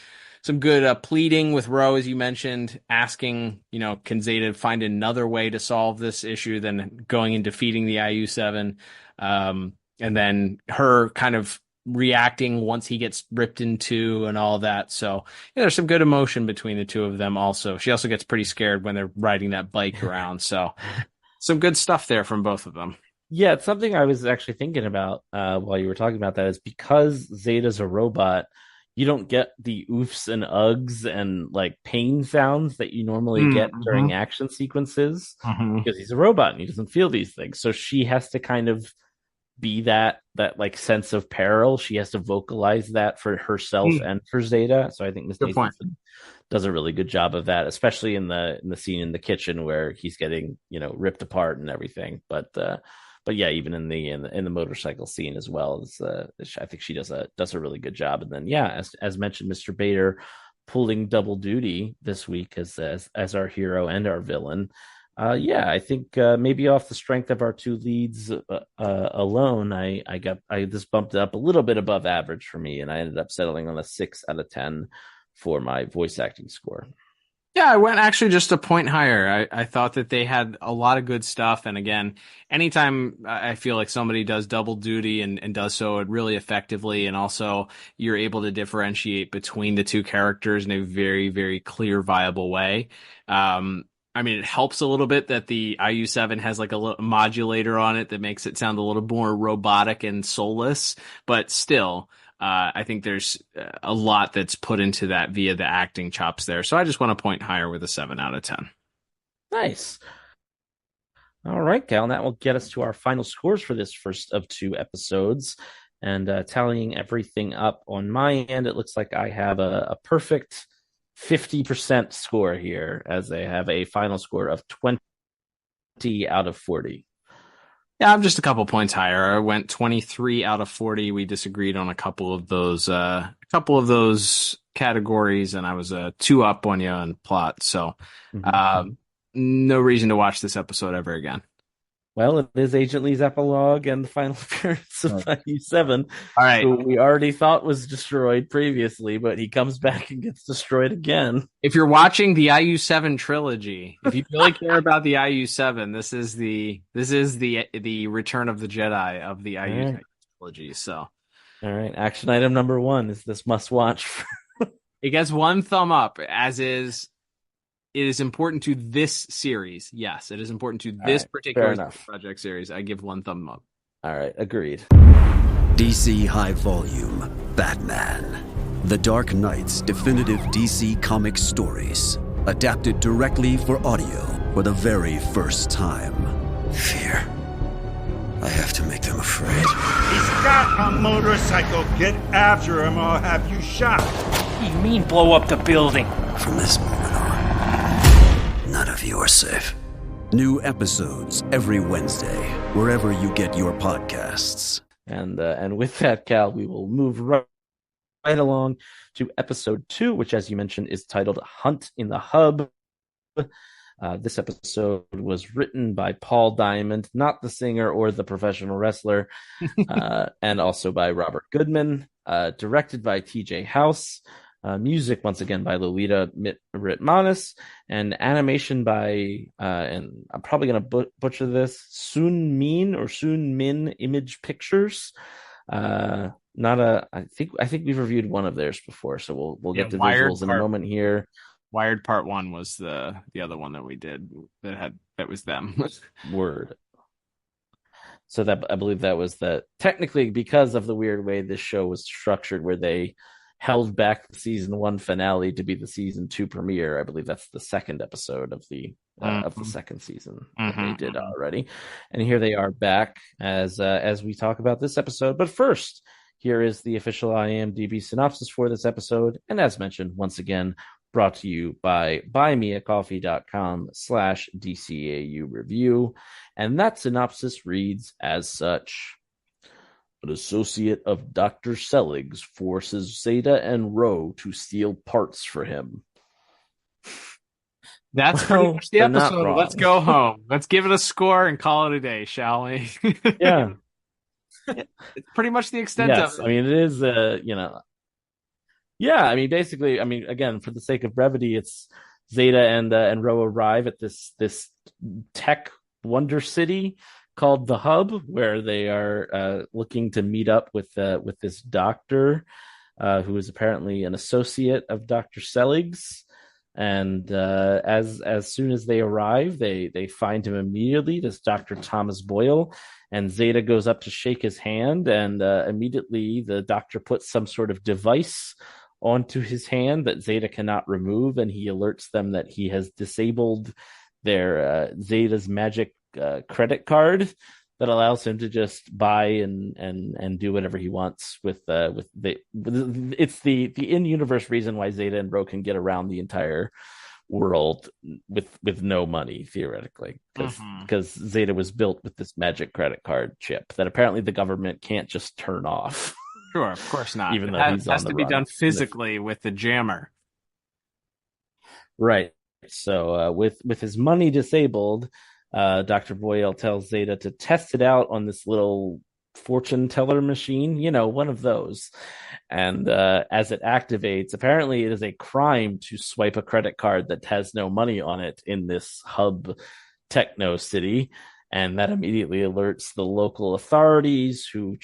pleading with Ro, as you mentioned, asking, can Zeta find another way to solve this issue than going and defeating the IU7, and then her kind of reacting once he gets ripped in two and all that. So there's some good emotion between the two of them. Also, she also gets pretty scared when they're riding that bike around. So some good stuff there from both of them. Yeah, it's something I was actually thinking about while you were talking about that, is because Zeta's a robot, you don't get the oofs and ughs and like pain sounds that you normally get during action sequences, because he's a robot and he doesn't feel these things. So she has to kind of be that like sense of peril. She has to vocalize that for herself and for Zeta. So I think Miss Nathanson does a really good job of that, especially in the scene in the kitchen where he's getting ripped apart and everything. But yeah, even in the motorcycle scene as well, I think she does a really good job. And then yeah, as mentioned, Mr. Bader pulling double duty this week as our hero and our villain. Yeah, I think maybe off the strength of our two leads alone, I just bumped it up a little bit above average for me, and I ended up settling on a 6 out of 10 for my voice acting score. Yeah, I went actually just a point higher. I thought that they had a lot of good stuff. And again, anytime I feel like somebody does double duty and does so really effectively, and also you're able to differentiate between the two characters in a very, very clear, viable way. I mean, it helps a little bit that the IU7 has like a little modulator on it that makes it sound a little more robotic and soulless, but still. I think there's a lot that's put into that via the acting chops there. So I just want to point higher with a 7 out of 10. Nice. All right, Cal. And that will get us to our final scores for this first of 2 episodes. And tallying everything up on my end, it looks like I have a perfect 50% score here, as I have a final score of 20 out of 40. Yeah, I'm just a couple points higher. I went 23 out of 40. We disagreed on a couple of those categories, and I was 2 up on you on plot. So, no reason to watch this episode ever again. Well, it is Agent Lee's epilogue and the final appearance of IU7, All right, who we already thought was destroyed previously, but he comes back and gets destroyed again. If you're watching the IU7 trilogy, if you really care about the IU7, this is the Return of the Jedi of the IU7 trilogy. So, all right, action item number 1 is this must watch. It gets 1 thumb up, as is. It is important to this series. Yes, it is important to this particular project series. I give 1 thumb up. All right, agreed. DC High Volume, Batman. The Dark Knight's definitive DC Comics stories. Adapted directly for audio for the very first time. Fear. I have to make them afraid. He's got a motorcycle. Get after him or I'll have you shot. You mean blow up the building? From this moment on, none of you are safe. New episodes every Wednesday, wherever you get your podcasts. And with that, Cal, we will move right along to episode 2, which, as you mentioned, is titled Hunt in the Hub. This episode was written by Paul Diamond, not the singer or the professional wrestler, and also by Robert Goodman, directed by TJ House. Music, once again, by Lolita Ritmanis, and animation by, and I'm probably going to butcher this, Soon Min Image Pictures. I think we've reviewed one of theirs before, so we'll get to visuals in a moment here. Wired Part 1 was the other one that we did that was them. Word. So that, I believe that was technically, because of the weird way this show was structured, where they held back the season 1 finale to be the season 2 premiere. I believe that's the second episode of the second season that they did already. And here they are back as we talk about this episode. But first, here is the official IMDb synopsis for this episode. And as mentioned, once again, brought to you by buymeacoffee.com/DCAU review. And that synopsis reads as such. An associate of Dr. Selig's forces Zeta and Ro to steal parts for him. That's pretty much the episode. Let's go home. Let's give it a score and call it a day, shall we? Yeah. It's pretty much the extent of it. I mean, it is, yeah, I mean, basically, I mean, again, for the sake of brevity, it's Zeta and Ro arrive at this tech wonder city called the Hub, where they are looking to meet up with this doctor who is apparently an associate of Dr. Selig's. And as soon as they arrive, they find him immediately, this Dr. Thomas Boyle, and Zeta goes up to shake his hand, and immediately the doctor puts some sort of device onto his hand that Zeta cannot remove, and he alerts them that he has disabled their Zeta's magic credit card that allows him to just buy and do whatever he wants with it's the in-universe reason why Zeta and Ro can get around the entire world with no money, theoretically, because Zeta was built with this magic credit card chip that apparently the government can't just turn off. Sure, of course not. Even though it has to be done physically with the jammer. Right. So with his money disabled, Dr. Boyle tells Zeta to test it out on this little fortune teller machine, one of those. And as it activates, apparently it is a crime to swipe a credit card that has no money on it in this hub techno city. And that immediately alerts the local authorities who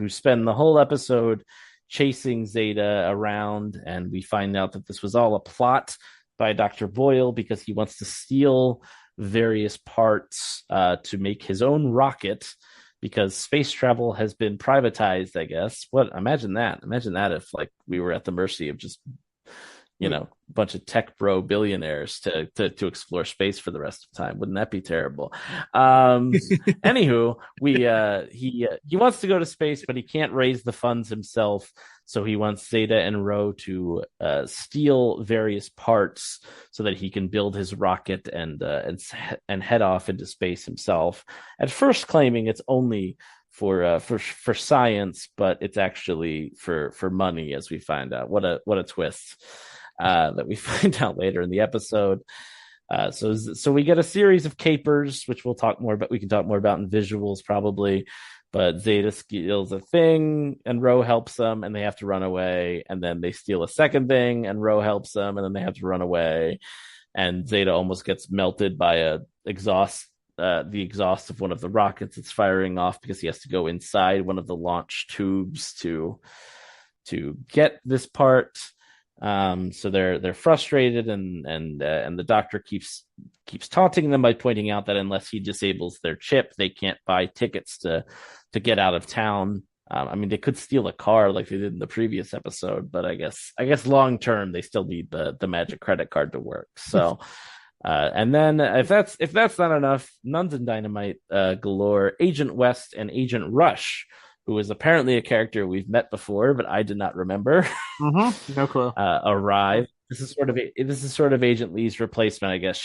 spend the whole episode chasing Zeta around. And we find out that this was all a plot by Dr. Boyle because he wants to steal various parts to make his own rocket, because space travel has been privatized, I guess. Imagine that if like we were at the mercy of just a bunch of tech bro billionaires to explore space for the rest of time. Wouldn't that be terrible? Anywho, he wants to go to space, but he can't raise the funds himself. So he wants Zeta and Ro to steal various parts so that he can build his rocket and head off into space himself. At first, claiming it's only for science, but it's actually for money, as we find out. What a twist that we find out later in the episode. So we get a series of capers, which we can talk more about in visuals probably. But Zeta steals a thing and Ro helps them, and they have to run away. And then they steal a second thing and Ro helps them, and then they have to run away. And Zeta almost gets melted by the exhaust of one of the rockets that's firing off, because he has to go inside one of the launch tubes to get this part. So they're frustrated, and the doctor keeps taunting them by pointing out that unless he disables their chip, they can't buy tickets to get out of town. I mean, they could steal a car like they did in the previous episode, but I guess long term they still need the magic credit card to work. So, and then if that's not enough, Nuns and Dynamite galore. Agent West and Agent Rush, who is apparently a character we've met before, but I did not remember. No clue. Arrive. This is sort of Agent Lee's replacement, I guess.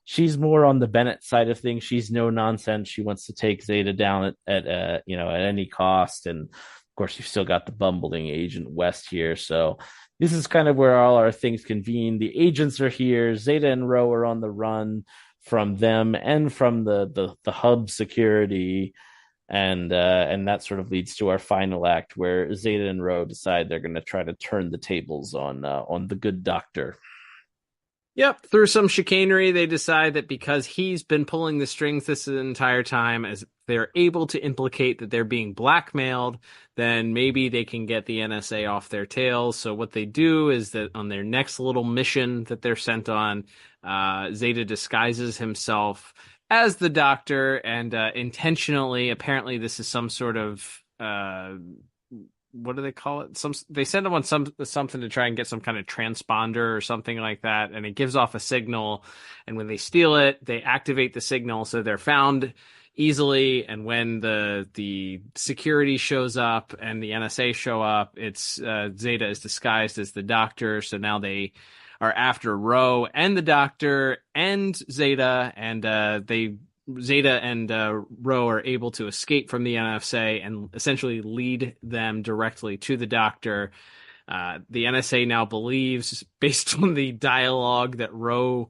She's more on the Bennett side of things. She's no nonsense. She wants to take Zeta down at any cost. And of course, you've still got the bumbling Agent West here. So this is kind of where all our things convene. The agents are here. Zeta and Ro are on the run from them and from the hub security. And that sort of leads to our final act, where Zeta and Ro decide they're going to try to turn the tables on the good doctor. Yep, through some chicanery, they decide that because he's been pulling the strings this entire time, as they're able to implicate that they're being blackmailed, then maybe they can get the NSA off their tails. So what they do is that on their next little mission that they're sent on, Zeta disguises himself as the doctor and intentionally, apparently this is some sort of what do they call it? They send him on something to try and get some kind of transponder or something like that, and it gives off a signal. And when they steal it, they activate the signal, so they're found easily. And when the security shows up and the NSA show up, it's Zeta is disguised as the doctor. So now they are after Ro and the doctor and Zeta, and Zeta and Ro are able to escape from the NSA and essentially lead them directly to the doctor. The NSA now believes, based on the dialogue that Ro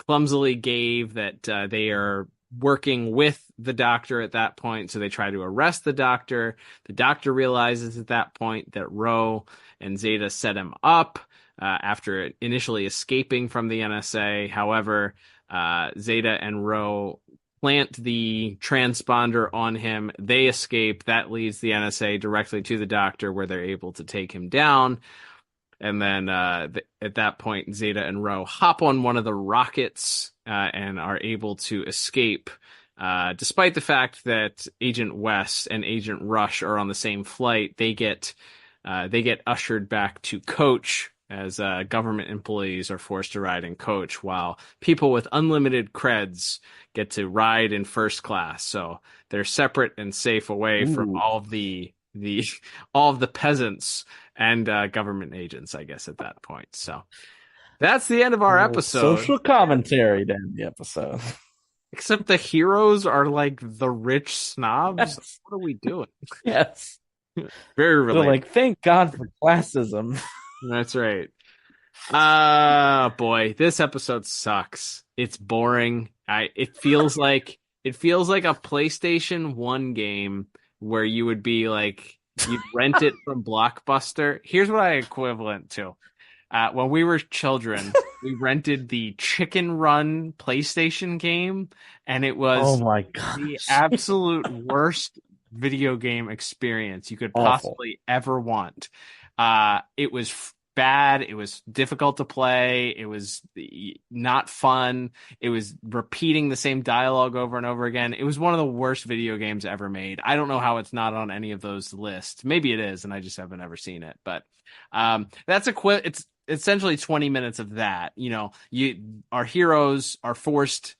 clumsily gave, that they are working with the doctor at that point, so they try to arrest the doctor. The doctor realizes at that point that Ro and Zeta set him up after initially escaping from the NSA. However, Zeta and Ro plant the transponder on him. They escape. That leads the NSA directly to the doctor, where they're able to take him down. And then at that point, Zeta and Ro hop on one of the rockets and are able to escape. Despite the fact that Agent West and Agent Rush are on the same flight, they get ushered back to coach, as government employees are forced to ride in coach, while people with unlimited creds get to ride in first class. So they're separate and safe away from all of the peasants and government agents, I guess, at that point. So that's the end of our episode. Social commentary to end the episode. Except the heroes are like the rich snobs. Yes. What are we doing? Yes. Very relatable. Like, thank God for classism. That's right. Boy, this episode sucks. It's boring. It feels like a PlayStation 1 game where you would be like, you'd rent it from Blockbuster. Here's what I equivalent to. When we were children, we rented the Chicken Run PlayStation game, and it Oh was my the gosh. absolute worst video game experience you could Awful. possibly ever want. It was bad. It was difficult to play. It was not fun. It was repeating the same dialogue over and over again. It was one of the worst video games ever made. I don't know how it's not on any of those lists. Maybe it is, and I just haven't ever seen it. But that's it's essentially 20 minutes of that. You know, our heroes are forced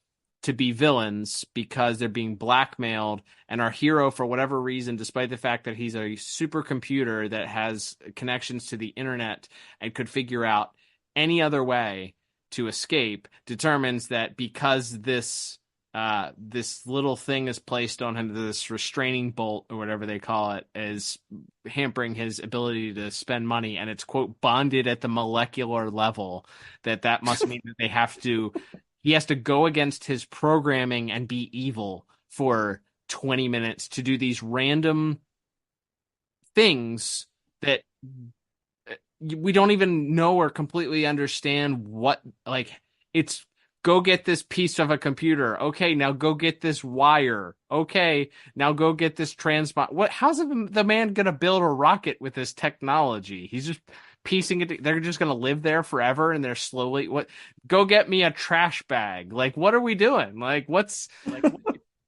to be villains because they're being blackmailed, and our hero, for whatever reason, despite the fact that he's a supercomputer that has connections to the internet and could figure out any other way to escape, determines that because this little thing is placed on him, this restraining bolt or whatever they call it, is hampering his ability to spend money, and it's, quote, bonded at the molecular level, that must mean that he has to go against his programming and be evil for 20 minutes to do these random things that we don't even know or completely understand what, like, it's go get this piece of a computer. Okay, now go get this wire. Okay, now go get this transport. How's the man going to build a rocket with this technology? He's just piecing it. They're just going to live there forever, and they're slowly go get me a trash bag. Like, what are we doing? Like, what's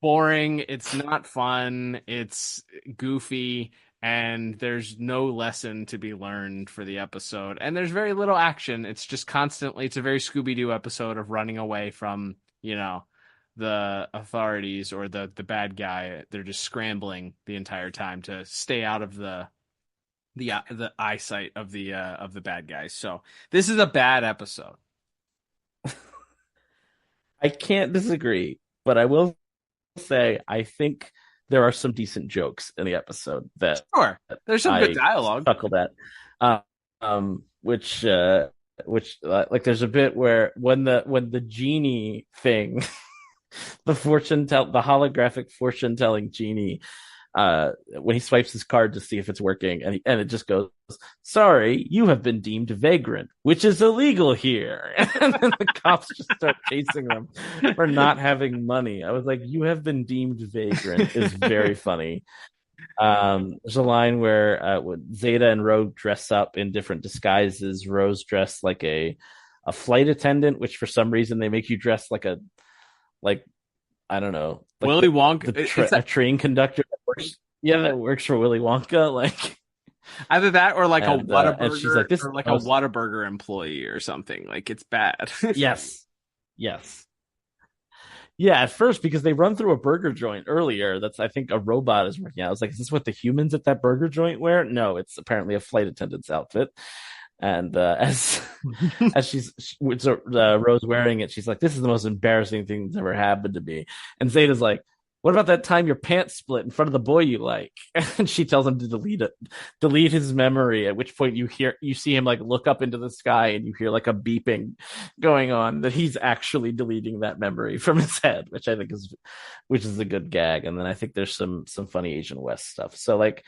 boring? It's not fun. It's goofy, and there's no lesson to be learned for the episode, and there's very little action. It's just constantly, it's a very Scooby-Doo episode of running away from, you know, the authorities or the bad guy. They're just scrambling the entire time to stay out of the eyesight of the bad guys. So this is a bad episode. I can't disagree, but I will say I think there are some decent jokes in the episode that Sure, there's some good dialogue. Chuckled at, which like there's a bit where when the genie thing, the holographic fortune telling genie, when he swipes his card to see if it's working, and it just goes, "Sorry, you have been deemed vagrant, which is illegal here." And then the cops just start chasing them for not having money. I was like, "You have been deemed vagrant" is very funny. There's a line where Zeta and Rogue dress up in different disguises. Rose dressed like a flight attendant, which for some reason they make you dress like I don't know, like Willy Wonka, a train conductor that works. Yeah, that works for Willy Wonka. Like either that or like a Whataburger, and she's like, this or like a Whataburger employee or something. Like, it's bad. Yes. Yeah, at first, because they run through a burger joint earlier. That's, I think, a robot is working out. I was like, is this what the humans at that burger joint wear? No, it's apparently a flight attendant's outfit. And as Rose wearing it, she's like, "This is the most embarrassing thing that's ever happened to me." And Zeta's like, "What about that time your pants split in front of the boy you like?" And she tells him to delete his memory. At which point you see him like look up into the sky, and you hear like a beeping going on, that he's actually deleting that memory from his head, which I think is a good gag. And then I think there's some funny Asian West stuff. So like,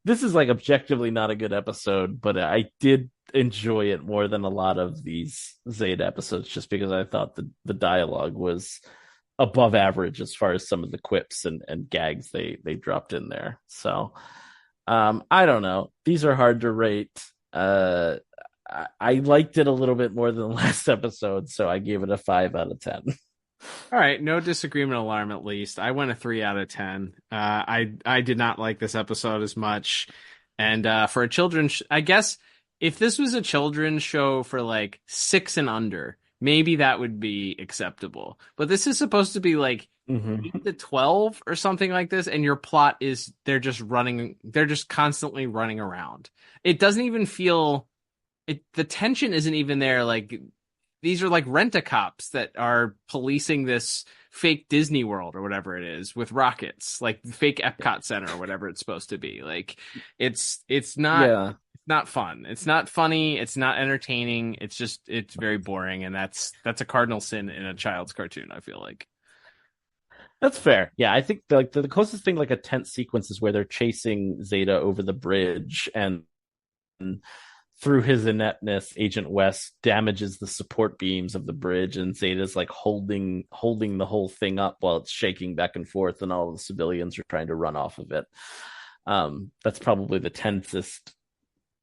this is like objectively not a good episode, but I did enjoy it more than a lot of these Zeta episodes, just because I thought the dialogue was above average as far as some of the quips and gags they dropped in there. So I don't know. These are hard to rate. I liked it a little bit more than the last episode, so I gave it a 5 out of 10. All right, no disagreement alarm at least. I went a 3 out of 10. I did not like this episode as much. And for a children's, I guess if this was a children's show for like 6 and under, maybe that would be acceptable. But this is supposed to be like 8 to 12 or something like this, and your plot is they're just constantly running around. It doesn't even feel the tension isn't even there. Like, these are like rent-a-cops that are policing this fake Disney World or whatever it is with rockets, like fake Epcot Center or whatever it's supposed to be. Like, it's not not fun. It's not funny. It's not entertaining. It's very boring, and that's a cardinal sin in a child's cartoon, I feel like. That's fair. Yeah, I think the closest thing like a tense sequence is where they're chasing Zeta over the bridge, and through his ineptness, Agent West damages the support beams of the bridge, and Zeta's like holding the whole thing up while it's shaking back and forth, and all the civilians are trying to run off of it. That's probably the tensest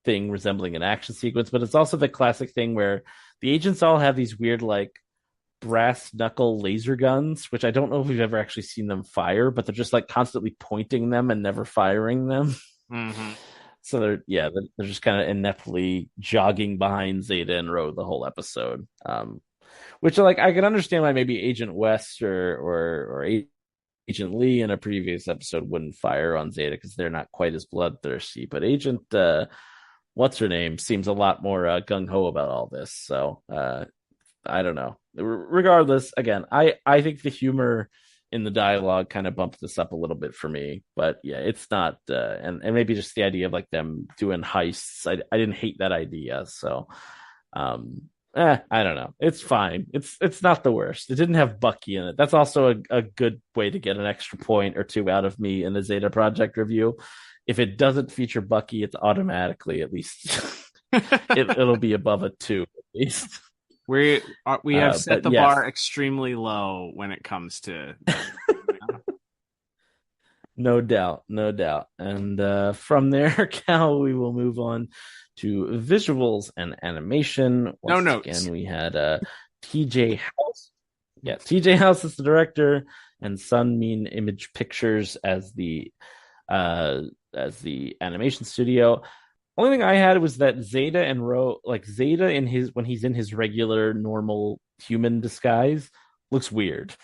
thing resembling an action sequence, but it's also the classic thing where the agents all have these weird like brass knuckle laser guns, which I don't know if we've ever actually seen them fire, but they're just like constantly pointing them and never firing them. Mm-hmm. So they're just kind of ineptly jogging behind Zeta and Ro the whole episode. Which like I can understand why maybe Agent West or Agent Lee in a previous episode wouldn't fire on Zeta because they're not quite as bloodthirsty. But Agent what's her name seems a lot more gung ho about all this. So I don't know. Regardless, again, I think the humor in the dialogue kind of bumped this up a little bit for me, but yeah, it's not and maybe just the idea of like them doing heists. I didn't hate that idea, so I don't know. It's fine. It's not the worst. It didn't have Bucky in it. That's also a good way to get an extra point or two out of me in the Zeta Project review. If it doesn't feature Bucky, it's automatically at least it'll be above a 2 at least. We have set the bar extremely low when it comes to no doubt. And from there, Cal, we will move on to visuals and animation. Once again, we had TJ House. Yeah, TJ House is the director, and Sun Mean Image Pictures as the animation studio. Only thing I had was that Zeta and Ro, like Zeta when he's in his regular normal human disguise, looks weird.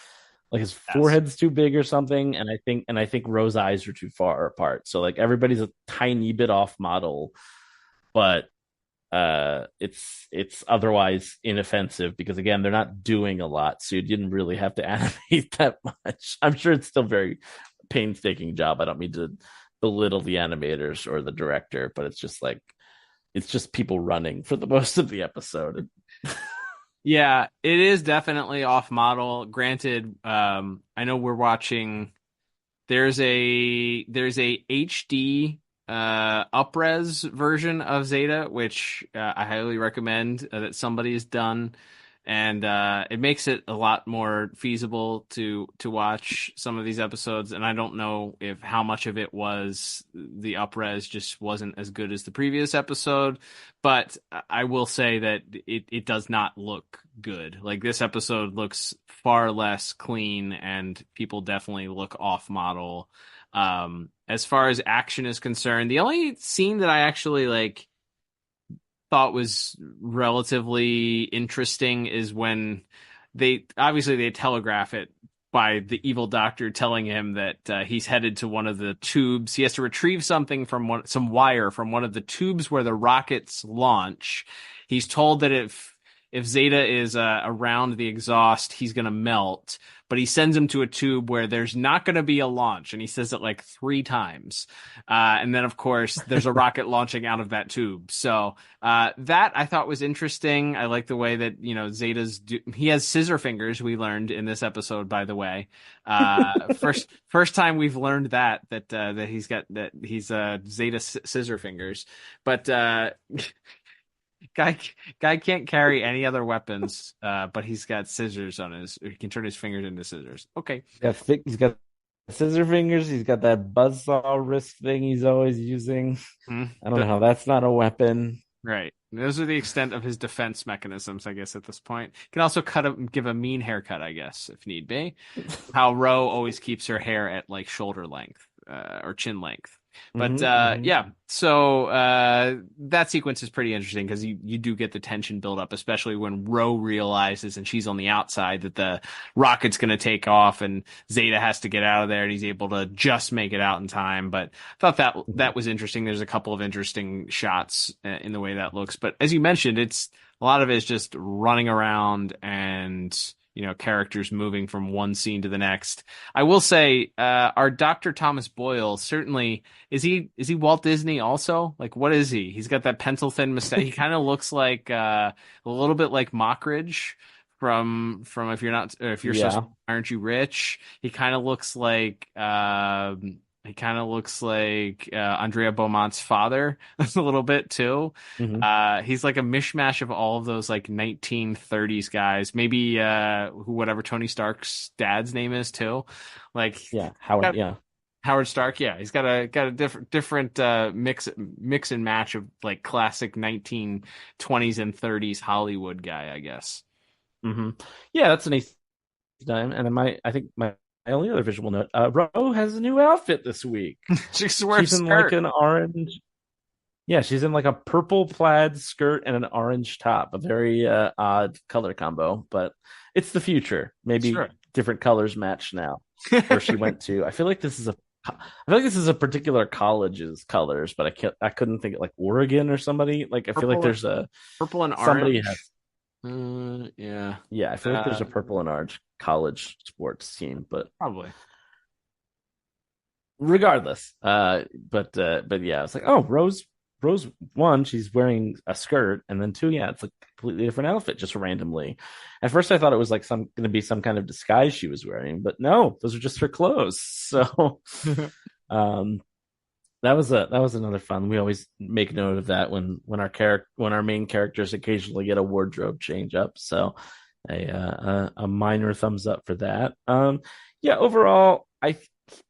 Like his forehead's too big or something, and I think Ro's eyes are too far apart. So like everybody's a tiny bit off model, but it's otherwise inoffensive because again they're not doing a lot, so you didn't really have to animate that much. I'm sure it's still very painstaking job. I don't mean to belittle the animators or the director, but it's just people running for the most of the episode. Yeah, it is definitely off model. Granted, I know we're watching. There's a HD upres version of Zeta, which I highly recommend that somebody has done, and it makes it a lot more feasible to watch some of these episodes. And I don't know if how much of it was the upres just wasn't as good as the previous episode, but I will say that it does not look good. Like this episode looks far less clean, and people definitely look off model. As far as action is concerned, the only scene that I actually thought was relatively interesting is when they telegraph it by the evil doctor telling him that he's headed to one of the tubes. He has to retrieve something from some wire from one of the tubes where the rockets launch. He's told that if Zeta is around the exhaust, he's going to melt. But he sends him to a tube where there's not going to be a launch. And he says it like 3 times. And then, of course, there's a rocket launching out of that tube. So that I thought was interesting. I like the way that, Zeta's he has scissor fingers, we learned in this episode, by the way. First time we've learned that he's Zeta scissor fingers. But Guy can't carry any other weapons, but he's got scissors on he can turn his fingers into scissors. Okay. He's got scissor fingers. He's got that buzzsaw wrist thing he's always using. I don't know how that's not a weapon. Right. Those are the extent of his defense mechanisms, I guess, at this point. He can also give a mean haircut, I guess, if need be. How Ro always keeps her hair at like shoulder length or chin length. But yeah, so that sequence is pretty interesting because you do get the tension build up, especially when Ro realizes, and she's on the outside, that the rocket's going to take off and Zeta has to get out of there, and he's able to just make it out in time. But I thought that was interesting. There's a couple of interesting shots in the way that looks. But as you mentioned, a lot of it is just running around and characters moving from one scene to the next. I will say, our Dr. Thomas Boyle certainly is he Walt Disney also? Like, what is he? He's got that pencil thin mustache. He kind of looks like a little bit like Mockridge if you're not if you're Yeah. so aren't you rich? He kind of looks like Andrea Beaumont's father a little bit too. Hmm. He's like a mishmash of all of those like 1930s guys. Maybe whatever Tony Stark's dad's name is too. Like Yeah. Howard. Yeah. Howard Stark, yeah, he's got a different mix and match of like classic 1920s and 30s Hollywood guy, I guess. Hmm. Yeah, that's an ace time. And I think my only other visual note, Ro has a new outfit this week. She wears She's in like an orange. Yeah, she's in like a purple plaid skirt and an orange top. A very odd color combo, but it's the future. Maybe Sure. different colors match now. Where she went to. I feel like this is a particular college's colors, but I couldn't think of like Oregon or somebody. Like I feel like there's a purple and somebody orange. has Yeah, yeah, I feel like there's a purple and orange college sports team, but probably. regardless, but yeah, it's like, oh, Rose one, she's wearing a skirt, and then two, yeah, it's a completely different outfit just randomly. At first, I thought it was like going to be some kind of disguise she was wearing, but no, those are just her clothes. So, um, that was another fun. We always make note of that when our main characters occasionally get a wardrobe change up. So, a minor thumbs up for that. Yeah, overall,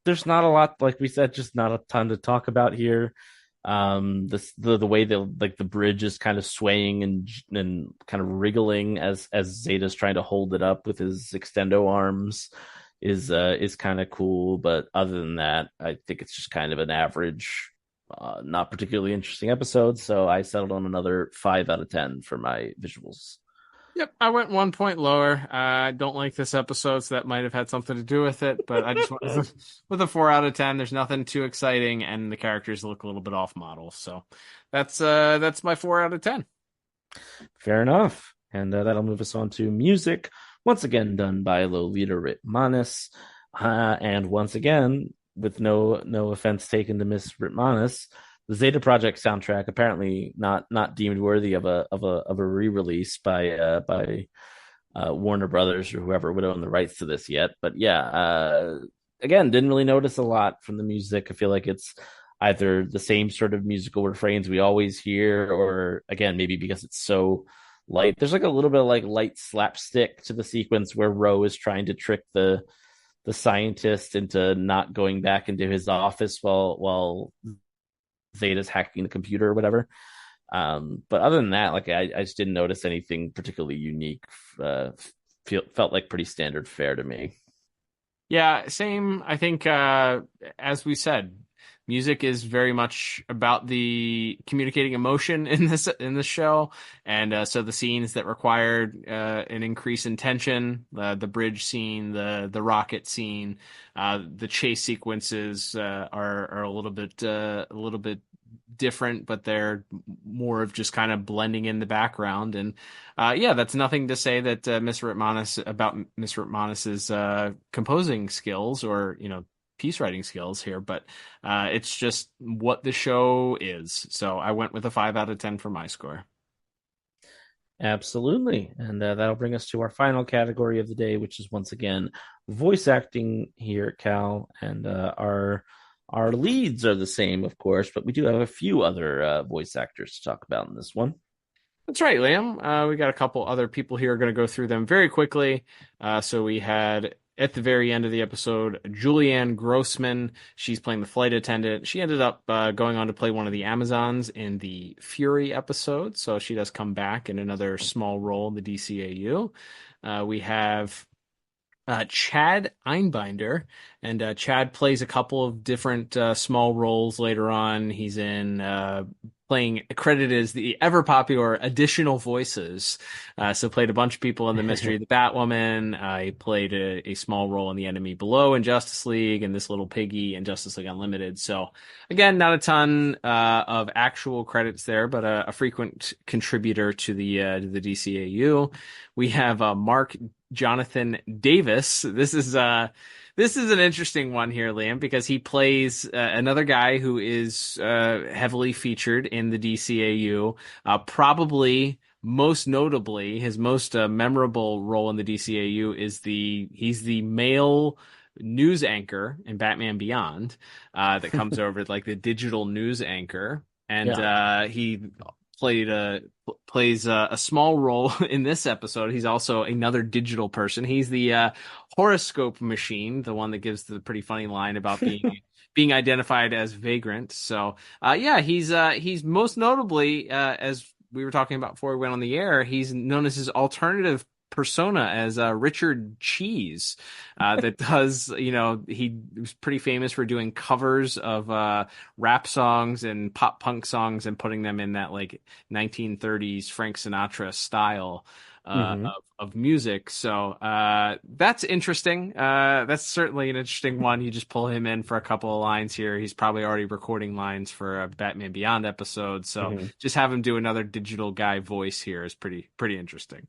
there's not a lot, like we said, just not a ton to talk about here. The way the bridge is kind of swaying and kind of wriggling as Zeta's trying to hold it up with his extendo arms is kind of cool, but other than that, I think it's just kind of an average, not particularly interesting episode. So I settled on another 5 out of 10 for my visuals. Yep, I went 1 point lower. I don't like this episode, so that might have had something to do with it. But I just went with a 4 out of 10. There's nothing too exciting, and the characters look a little bit off model. So that's my 4 out of 10. Fair enough, and that'll move us on to music. Once again, done by Lolita Ritmanis, and once again, with no offense taken to Miss Ritmanis, the Zeta Project soundtrack apparently not deemed worthy of a re-release by Warner Brothers or whoever would own the rights to this yet. But yeah, again, didn't really notice a lot from the music. I feel like it's either the same sort of musical refrains we always hear, or again, maybe because it's so light. There's like a little bit of like light slapstick to the sequence where Ro is trying to trick the scientist into not going back into his office while Zeta's hacking the computer or whatever. But other than that, like I just didn't notice anything particularly unique. Felt like pretty standard fare to me. Yeah, same. I think as we said, music is very much about the communicating emotion in this show, and so the scenes that required an increase in tension, the bridge scene, the rocket scene, the chase sequences are a little bit different, but they're more of just kind of blending in the background. And yeah, that's nothing to say that Miss Ritmanis's composing skills or piece writing skills here, but it's just what the show is. So I went with a 5 out of 10 for my score. Absolutely. And that'll bring us to our final category of the day, which is once again voice acting here at Cal. And our leads are the same, of course, but we do have a few other voice actors to talk about in this one. That's right, Liam. We got a couple other people here. Going to go through them very quickly. So we had, at the very end of the episode, Julianne Grossman. She's playing the flight attendant. She ended up going on to play one of the Amazons in the Fury episode. So she does come back in another small role in the DCAU. We have Chad Einbinder, and Chad plays a couple of different small roles later on. He's in playing, credited as the ever popular additional voices. So played a bunch of people in the Mystery of the Batwoman. He played a small role in The Enemy Below in Justice League, and this little piggy in Justice League Unlimited. So again, not a ton of actual credits there, but a frequent contributor to the DCAU. We have Mark Jonathan Davis. This is an interesting one here, Liam, because he plays another guy who is heavily featured in the DCAU, probably most notably, his most memorable role in the DCAU is he's the male news anchor in Batman Beyond that comes over like the digital news anchor, and he plays a small role in this episode. He's also another digital person. He's the horoscope machine, the one that gives the pretty funny line about being identified as vagrant. So he's most notably, as we were talking about before we went on the air, he's known as his alternative persona as Richard Cheese, that does, he was pretty famous for doing covers of rap songs and pop punk songs and putting them in that like 1930s Frank Sinatra style of music. So that's interesting. That's certainly an interesting one. You just pull him in for a couple of lines here. He's probably already recording lines for a Batman Beyond episode. So just have him do another digital guy voice here is pretty interesting.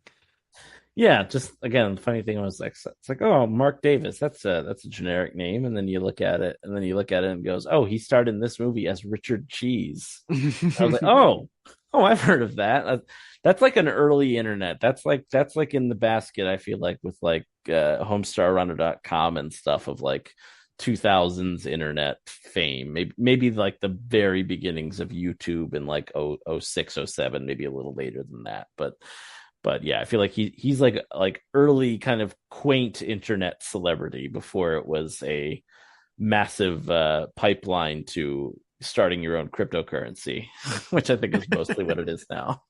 Yeah, just again, the funny thing was like, it's like, oh, Mark Davis, that's a generic name, and then you look at it, and goes, oh, he starred in this movie as Richard Cheese. I was like, oh, I've heard of that. That's like an early internet. That's like in the basket. I feel like with like homestarrunner.com and stuff of like 2000s internet fame, maybe like the very beginnings of YouTube in like 06, 07, maybe a little later than that, But yeah, I feel like he's like early kind of quaint internet celebrity before it was a massive pipeline to starting your own cryptocurrency, which I think is mostly what it is now.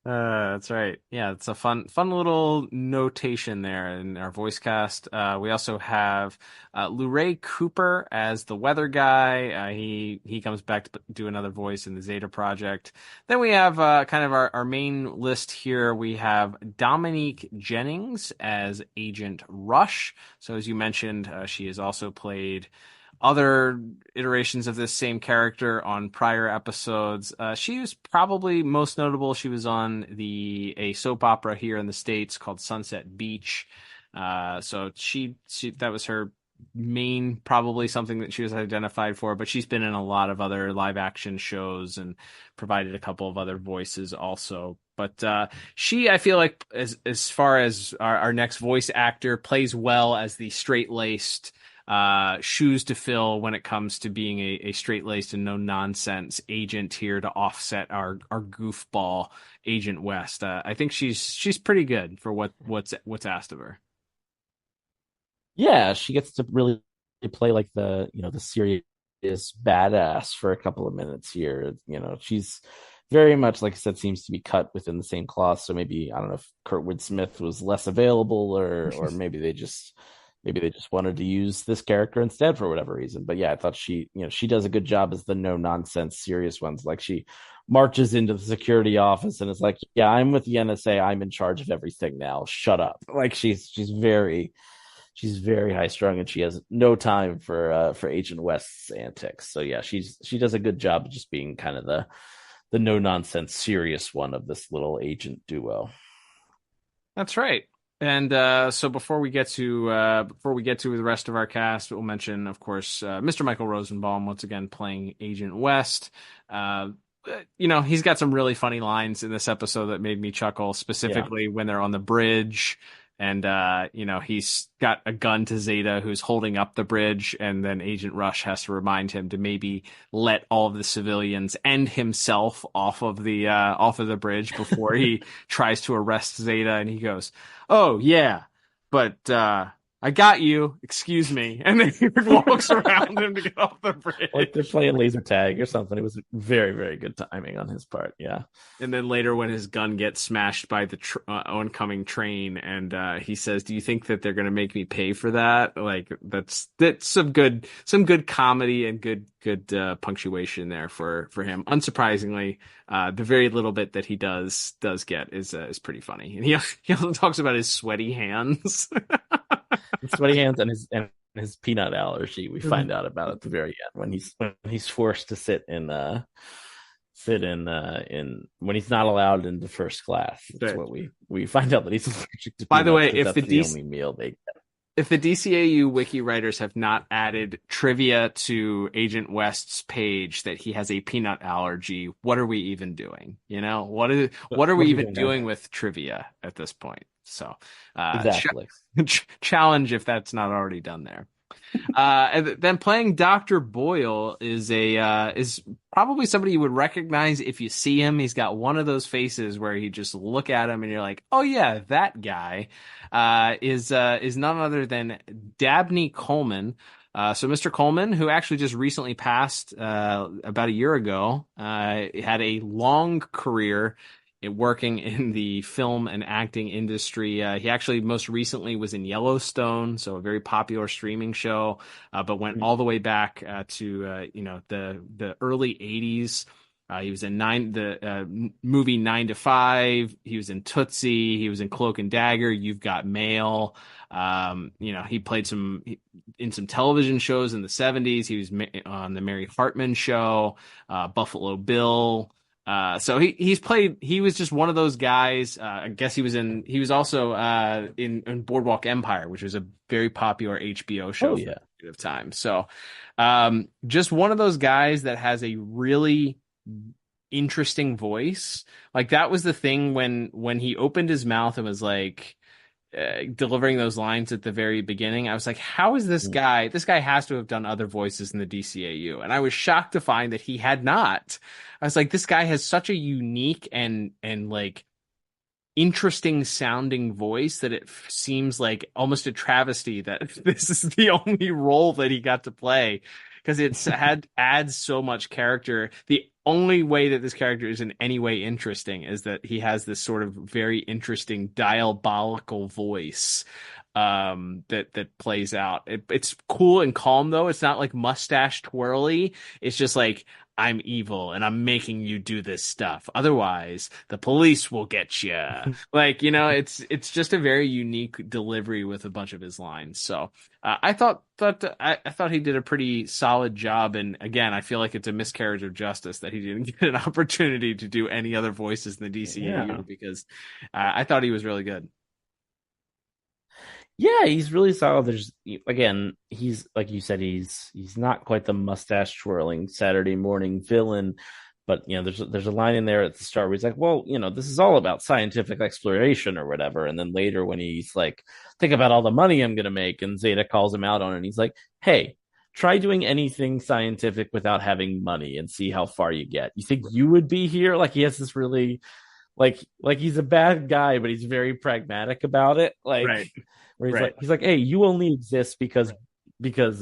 That's right. Yeah, it's a fun little notation there in our voice cast. We also have Lou Ray Cooper as the weather guy. He comes back to do another voice in the Zeta Project. Then we have kind of our main list here. We have Dominique Jennings as Agent Rush. So as you mentioned, she has also played other iterations of this same character on prior episodes. She was probably most notable. She was on a soap opera here in the States called Sunset Beach. So she that was her main, probably something that she was identified for, but she's been in a lot of other live action shows and provided a couple of other voices also. But she, I feel like as far as our next voice actor, plays well as the straight-laced shoes to fill when it comes to being a straight-laced and no-nonsense agent here to offset our goofball Agent West. I think she's pretty good for what's asked of her. Yeah, she gets to really play like the serious badass for a couple of minutes here. She's very much, like I said, seems to be cut within the same cloth. So maybe, I don't know if Kurtwood Smith was less available or maybe they just wanted to use this character instead for whatever reason. But yeah, I thought she does a good job as the no nonsense serious ones. Like she marches into the security office and is like, yeah, I'm with the NSA. I'm in charge of everything now. Shut up. Like she's very high strung and she has no time for Agent West's antics. So yeah, she does a good job of just being kind of the no nonsense serious one of this little agent duo. That's right. And so before we get to the rest of our cast, we'll mention, of course, Mr. Michael Rosenbaum once again playing Agent West. He's got some really funny lines in this episode that made me chuckle, specifically when they're on the bridge. And, he's got a gun to Zeta who's holding up the bridge. And then Agent Rush has to remind him to maybe let all of the civilians and himself off of the bridge before he tries to arrest Zeta. And he goes, oh, yeah, but I got you. Excuse me. And then he walks around him to get off the bridge. Like they're playing laser tag or something. It was very, very good timing on his part. Yeah. And then later when his gun gets smashed by the oncoming train and he says, do you think that they're going to make me pay for that? Like that's some good comedy and good punctuation there for him. Unsurprisingly, the very little bit that he does get is pretty funny. And he also talks about his sweaty hands. Sweaty hands and his peanut allergy. We find out about at the very end when he's forced to sit in when he's not allowed into first class. That's right. What we find out that he's allergic to. By the way, if that's the only meal they get. If the DCAU wiki writers have not added trivia to Agent West's page that he has a peanut allergy, what are we even doing? What are What we are we even doing doing now? with trivia at this point? So, Exactly. challenge if that's not already done there. And then playing Dr. Boyle is probably somebody you would recognize if you see him. He's got one of those faces where you just look at him and you're like, oh yeah, that guy is none other than Dabney Coleman. So Mr. Coleman, who actually just recently passed about a year ago, had a long career working in the film and acting industry. He actually most recently was in Yellowstone, so a very popular streaming show, but went all the way back to the early '80s. He was in movie 9 to 5. He was in Tootsie. He was in Cloak and Dagger. You've Got Mail. He played in some television shows in the '70s. He was on the Mary Hartman Show, Buffalo Bill. So he was just one of those guys. I guess he was also in Boardwalk Empire, which was a very popular HBO show for a period of time. So, just one of those guys that has a really interesting voice. Like that was the thing when he opened his mouth and was like, delivering those lines at the very beginning, I was like, how is this guy? This guy has to have done other voices in the DCAU. And I was shocked to find that he had not. I was like, this guy has such a unique and like interesting sounding voice that it seems like almost a travesty that this is the only role that he got to play, because adds so much character. The only way that this character is in any way interesting is that he has this sort of very interesting diabolical voice that plays out. It's cool and calm though. It's not like mustache twirly. It's just like, I'm evil and I'm making you do this stuff. Otherwise, the police will get you. Like, it's just a very unique delivery with a bunch of his lines. So I thought he did a pretty solid job. And again, I feel like it's a miscarriage of justice that he didn't get an opportunity to do any other voices in the DCAU because I thought he was really good. Yeah, he's really solid. He's like you said, he's not quite the mustache twirling Saturday morning villain, but there's a line in there at the start where he's like, well, this is all about scientific exploration or whatever. And then later when he's like, think about all the money I'm gonna make, and Zeta calls him out on it, and he's like, hey, try doing anything scientific without having money and see how far you get. You think you would be here? Like he has this really like he's a bad guy, but he's very pragmatic about it. Like right. Where he's like, hey, you only exist because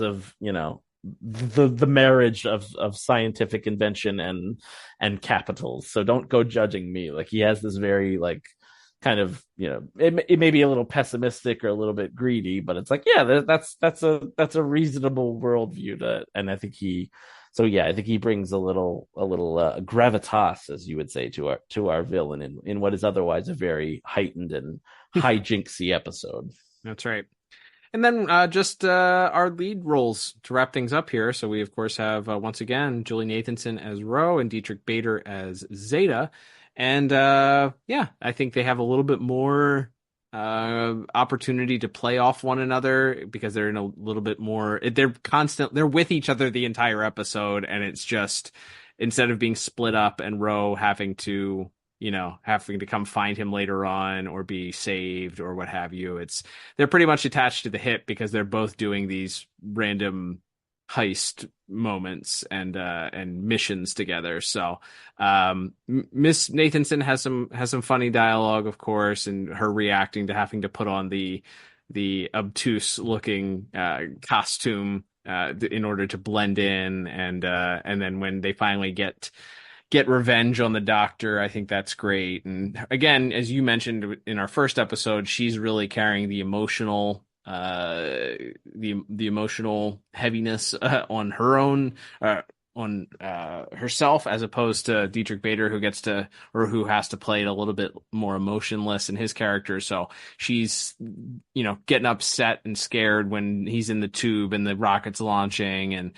of the marriage of scientific invention and capital. So don't go judging me. Like he has this very like kind of it may be a little pessimistic or a little bit greedy, but it's like that's a reasonable worldview and I think he brings a little gravitas, as you would say, to our villain in what is otherwise a very heightened and hijinksy episode. That's right. And then just our lead roles to wrap things up here. So we, of course, have, once again, Julie Nathanson as Ro and Dietrich Bader as Zeta. And I think they have a little bit more opportunity to play off one another because they're in a little bit more, they're with each other the entire episode. And it's just, instead of being split up and Ro having to come find him later on or be saved or what have you, they're pretty much attached to the hip because they're both doing these random heist moments and missions together. So Miss Nathanson has some funny dialogue, of course, and her reacting to having to put on the obtuse looking costume in order to blend in, and then when they finally get revenge on the doctor, I think that's great. And again, as you mentioned in our first episode, she's really carrying the emotional emotional heaviness on her own on herself, as opposed to Dietrich Bader, who has to play it a little bit more emotionless in his character. So she's, getting upset and scared when he's in the tube and the rocket's launching, and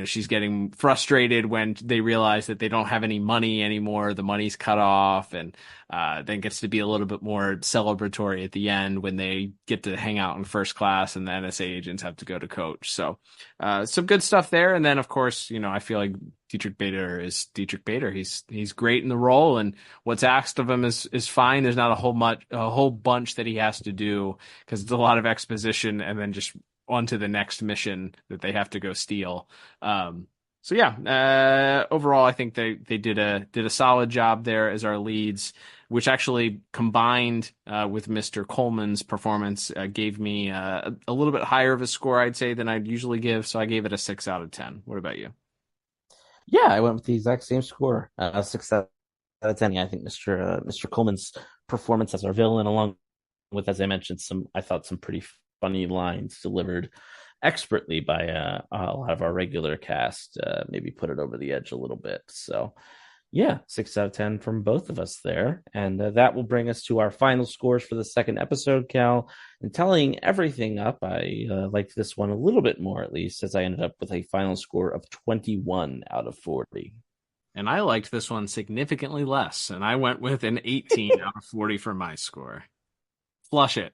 she's getting frustrated when they realize that they don't have any money anymore. The money's cut off, and then gets to be a little bit more celebratory at the end when they get to hang out in first class and the NSA agents have to go to coach. So some good stuff there. And then, of course, I feel like Dietrich Bader is Dietrich Bader. He's great in the role, and what's asked of him is fine. There's not a whole bunch that he has to do, because it's a lot of exposition and then just on to the next mission that they have to go steal. So yeah, overall, I think they did a solid job there as our leads, which actually combined with Mr. Coleman's performance gave me a little bit higher of a score, I'd say, than I'd usually give. So I gave it a 6 out of 10. What about you? Yeah, I went with the exact same score, 6 out of 10. Yeah, I think Mr. Coleman's performance as our villain, along with, as I mentioned, I thought some pretty funny lines delivered expertly by a lot of our regular cast, maybe put it over the edge a little bit. So yeah, 6 out of 10 from both of us there. And that will bring us to our final scores for the second episode, Cal. And tallying everything up, I liked this one a little bit more, at least, as I ended up with a final score of 21 out of 40. And I liked this one significantly less, and I went with an 18 out of 40 for my score. Flush it.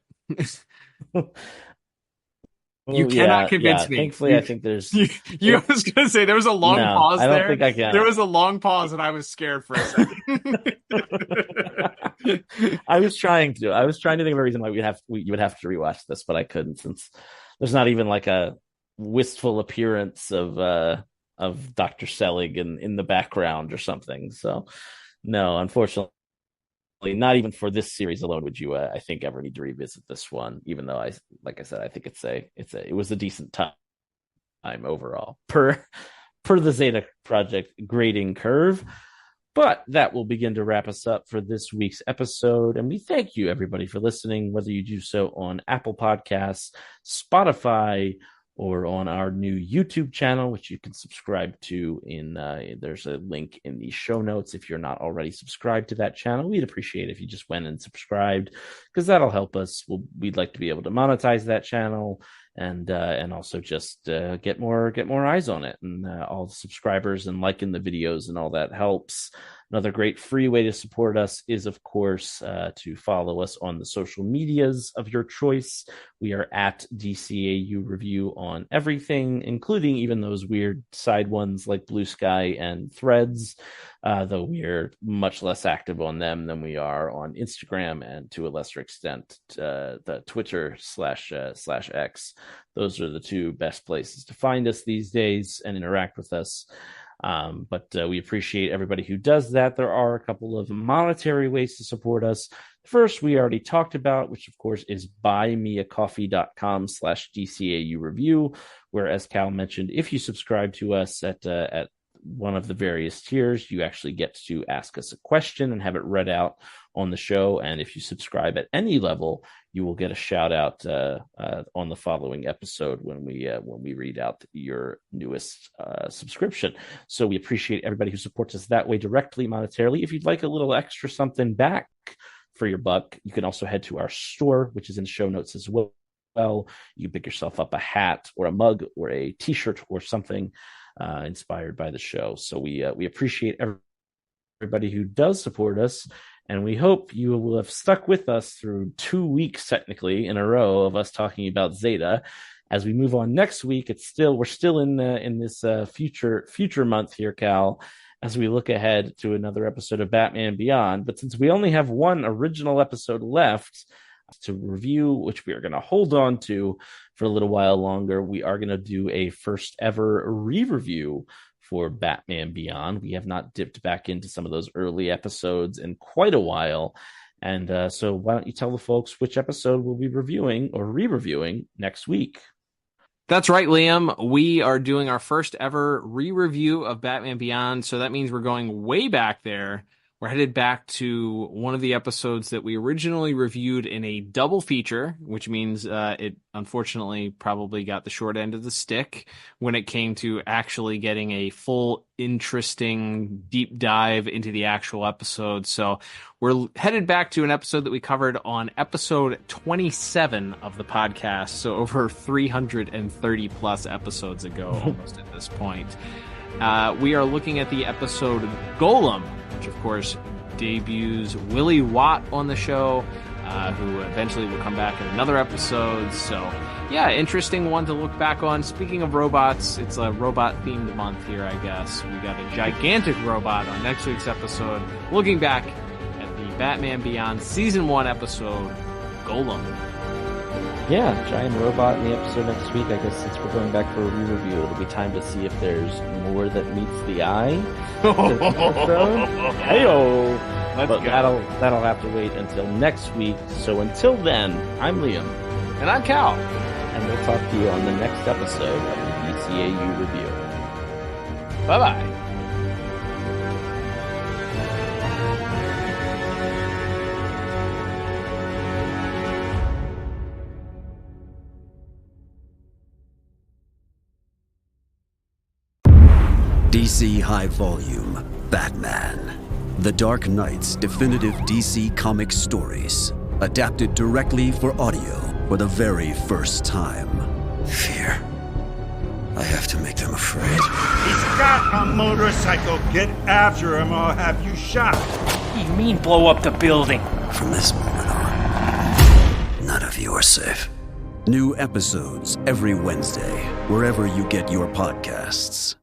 You cannot convince me. Thankfully, I think there's. I was going to say there was a long pause there. I don't think I can. There was a long pause, and I was scared for a second. I was trying to think of a reason why you would have to rewatch this, but I couldn't, since there's not even like a wistful appearance of Dr. Selig in the background or something. So no, unfortunately. Not even for this series alone would you, I think, ever need to revisit this one. Even though like I said, I think it was a decent time overall per the Zeta Project grading curve. But that will begin to wrap us up for this week's episode, and we thank you everybody for listening, whether you do so on Apple Podcasts, Spotify, or on our new YouTube channel, which you can subscribe to there's a link in the show notes. If you're not already subscribed to that channel, we'd appreciate it if you just went and subscribed, because that'll help us. We'd like to be able to monetize that channel and also just get more eyes on it, and all the subscribers and liking the videos and all that helps. Another great free way to support us is, of course, to follow us on the social medias of your choice. We are at DCAU Review on everything, including even those weird side ones like Blue Sky and Threads, though we are much less active on them than we are on Instagram, and to a lesser extent, the Twitter /X. Those are the two best places to find us these days and interact with us. But we appreciate everybody who does that. There are a couple of monetary ways to support us. First, we already talked about, which of course is buymeacoffee.com/DCAU review, where, as Cal mentioned, if you subscribe to us at one of the various tiers, you actually get to ask us a question and have it read out on the show. And if you subscribe at any level, you will get a shout out on the following episode when we read out your newest subscription. So we appreciate everybody who supports us that way directly, monetarily. If you'd like a little extra something back for your buck, you can also head to our store, which is in the show notes as well. You can pick yourself up a hat or a mug or a t-shirt or something inspired by the show. So we appreciate everybody who does support us, and we hope you will have stuck with us through 2 weeks technically in a row of us talking about Zeta. As we move on next week, we're still in this future month here, Cal, as we look ahead to another episode of Batman Beyond. But since we only have one original episode left to review, which we are going to hold on to for a little while longer, we are going to do a first ever re-review for Batman Beyond. We have not dipped back into some of those early episodes in quite a while. And so why don't you tell the folks which episode we'll be reviewing or re-reviewing next week? That's right, Liam. We are doing our first ever re-review of Batman Beyond. So that means we're going way back there. We're headed back to one of the episodes that we originally reviewed in a double feature, which means it unfortunately probably got the short end of the stick when it came to actually getting a full, interesting deep dive into the actual episode. So we're headed back to an episode that we covered on episode 27 of the podcast. So over 330 plus episodes ago, almost at this point. We are looking at the episode Golem, which of course debuts Willie Watt on the show, who eventually will come back in another episode. So yeah, interesting one to look back on. Speaking of robots, it's a robot themed month here, I guess. We got a gigantic robot on next week's episode, looking back at the Batman Beyond Season 1 episode, Golem. Yeah, giant robot in the episode next week. I guess since we're going back for a re-review, it'll be time to see if there's more that meets the eye. Hey-o! But that'll have to wait until next week. So until then, I'm Liam. And I'm Cal. And we'll talk to you on the next episode of the DCAU Review. Bye-bye. DC High Volume, Batman. The Dark Knight's definitive DC comic stories, adapted directly for audio for the very first time. Fear. I have to make them afraid. He's got a motorcycle. Get after him, I'll have you shot. You mean blow up the building? From this moment on, none of you are safe. New episodes every Wednesday, wherever you get your podcasts.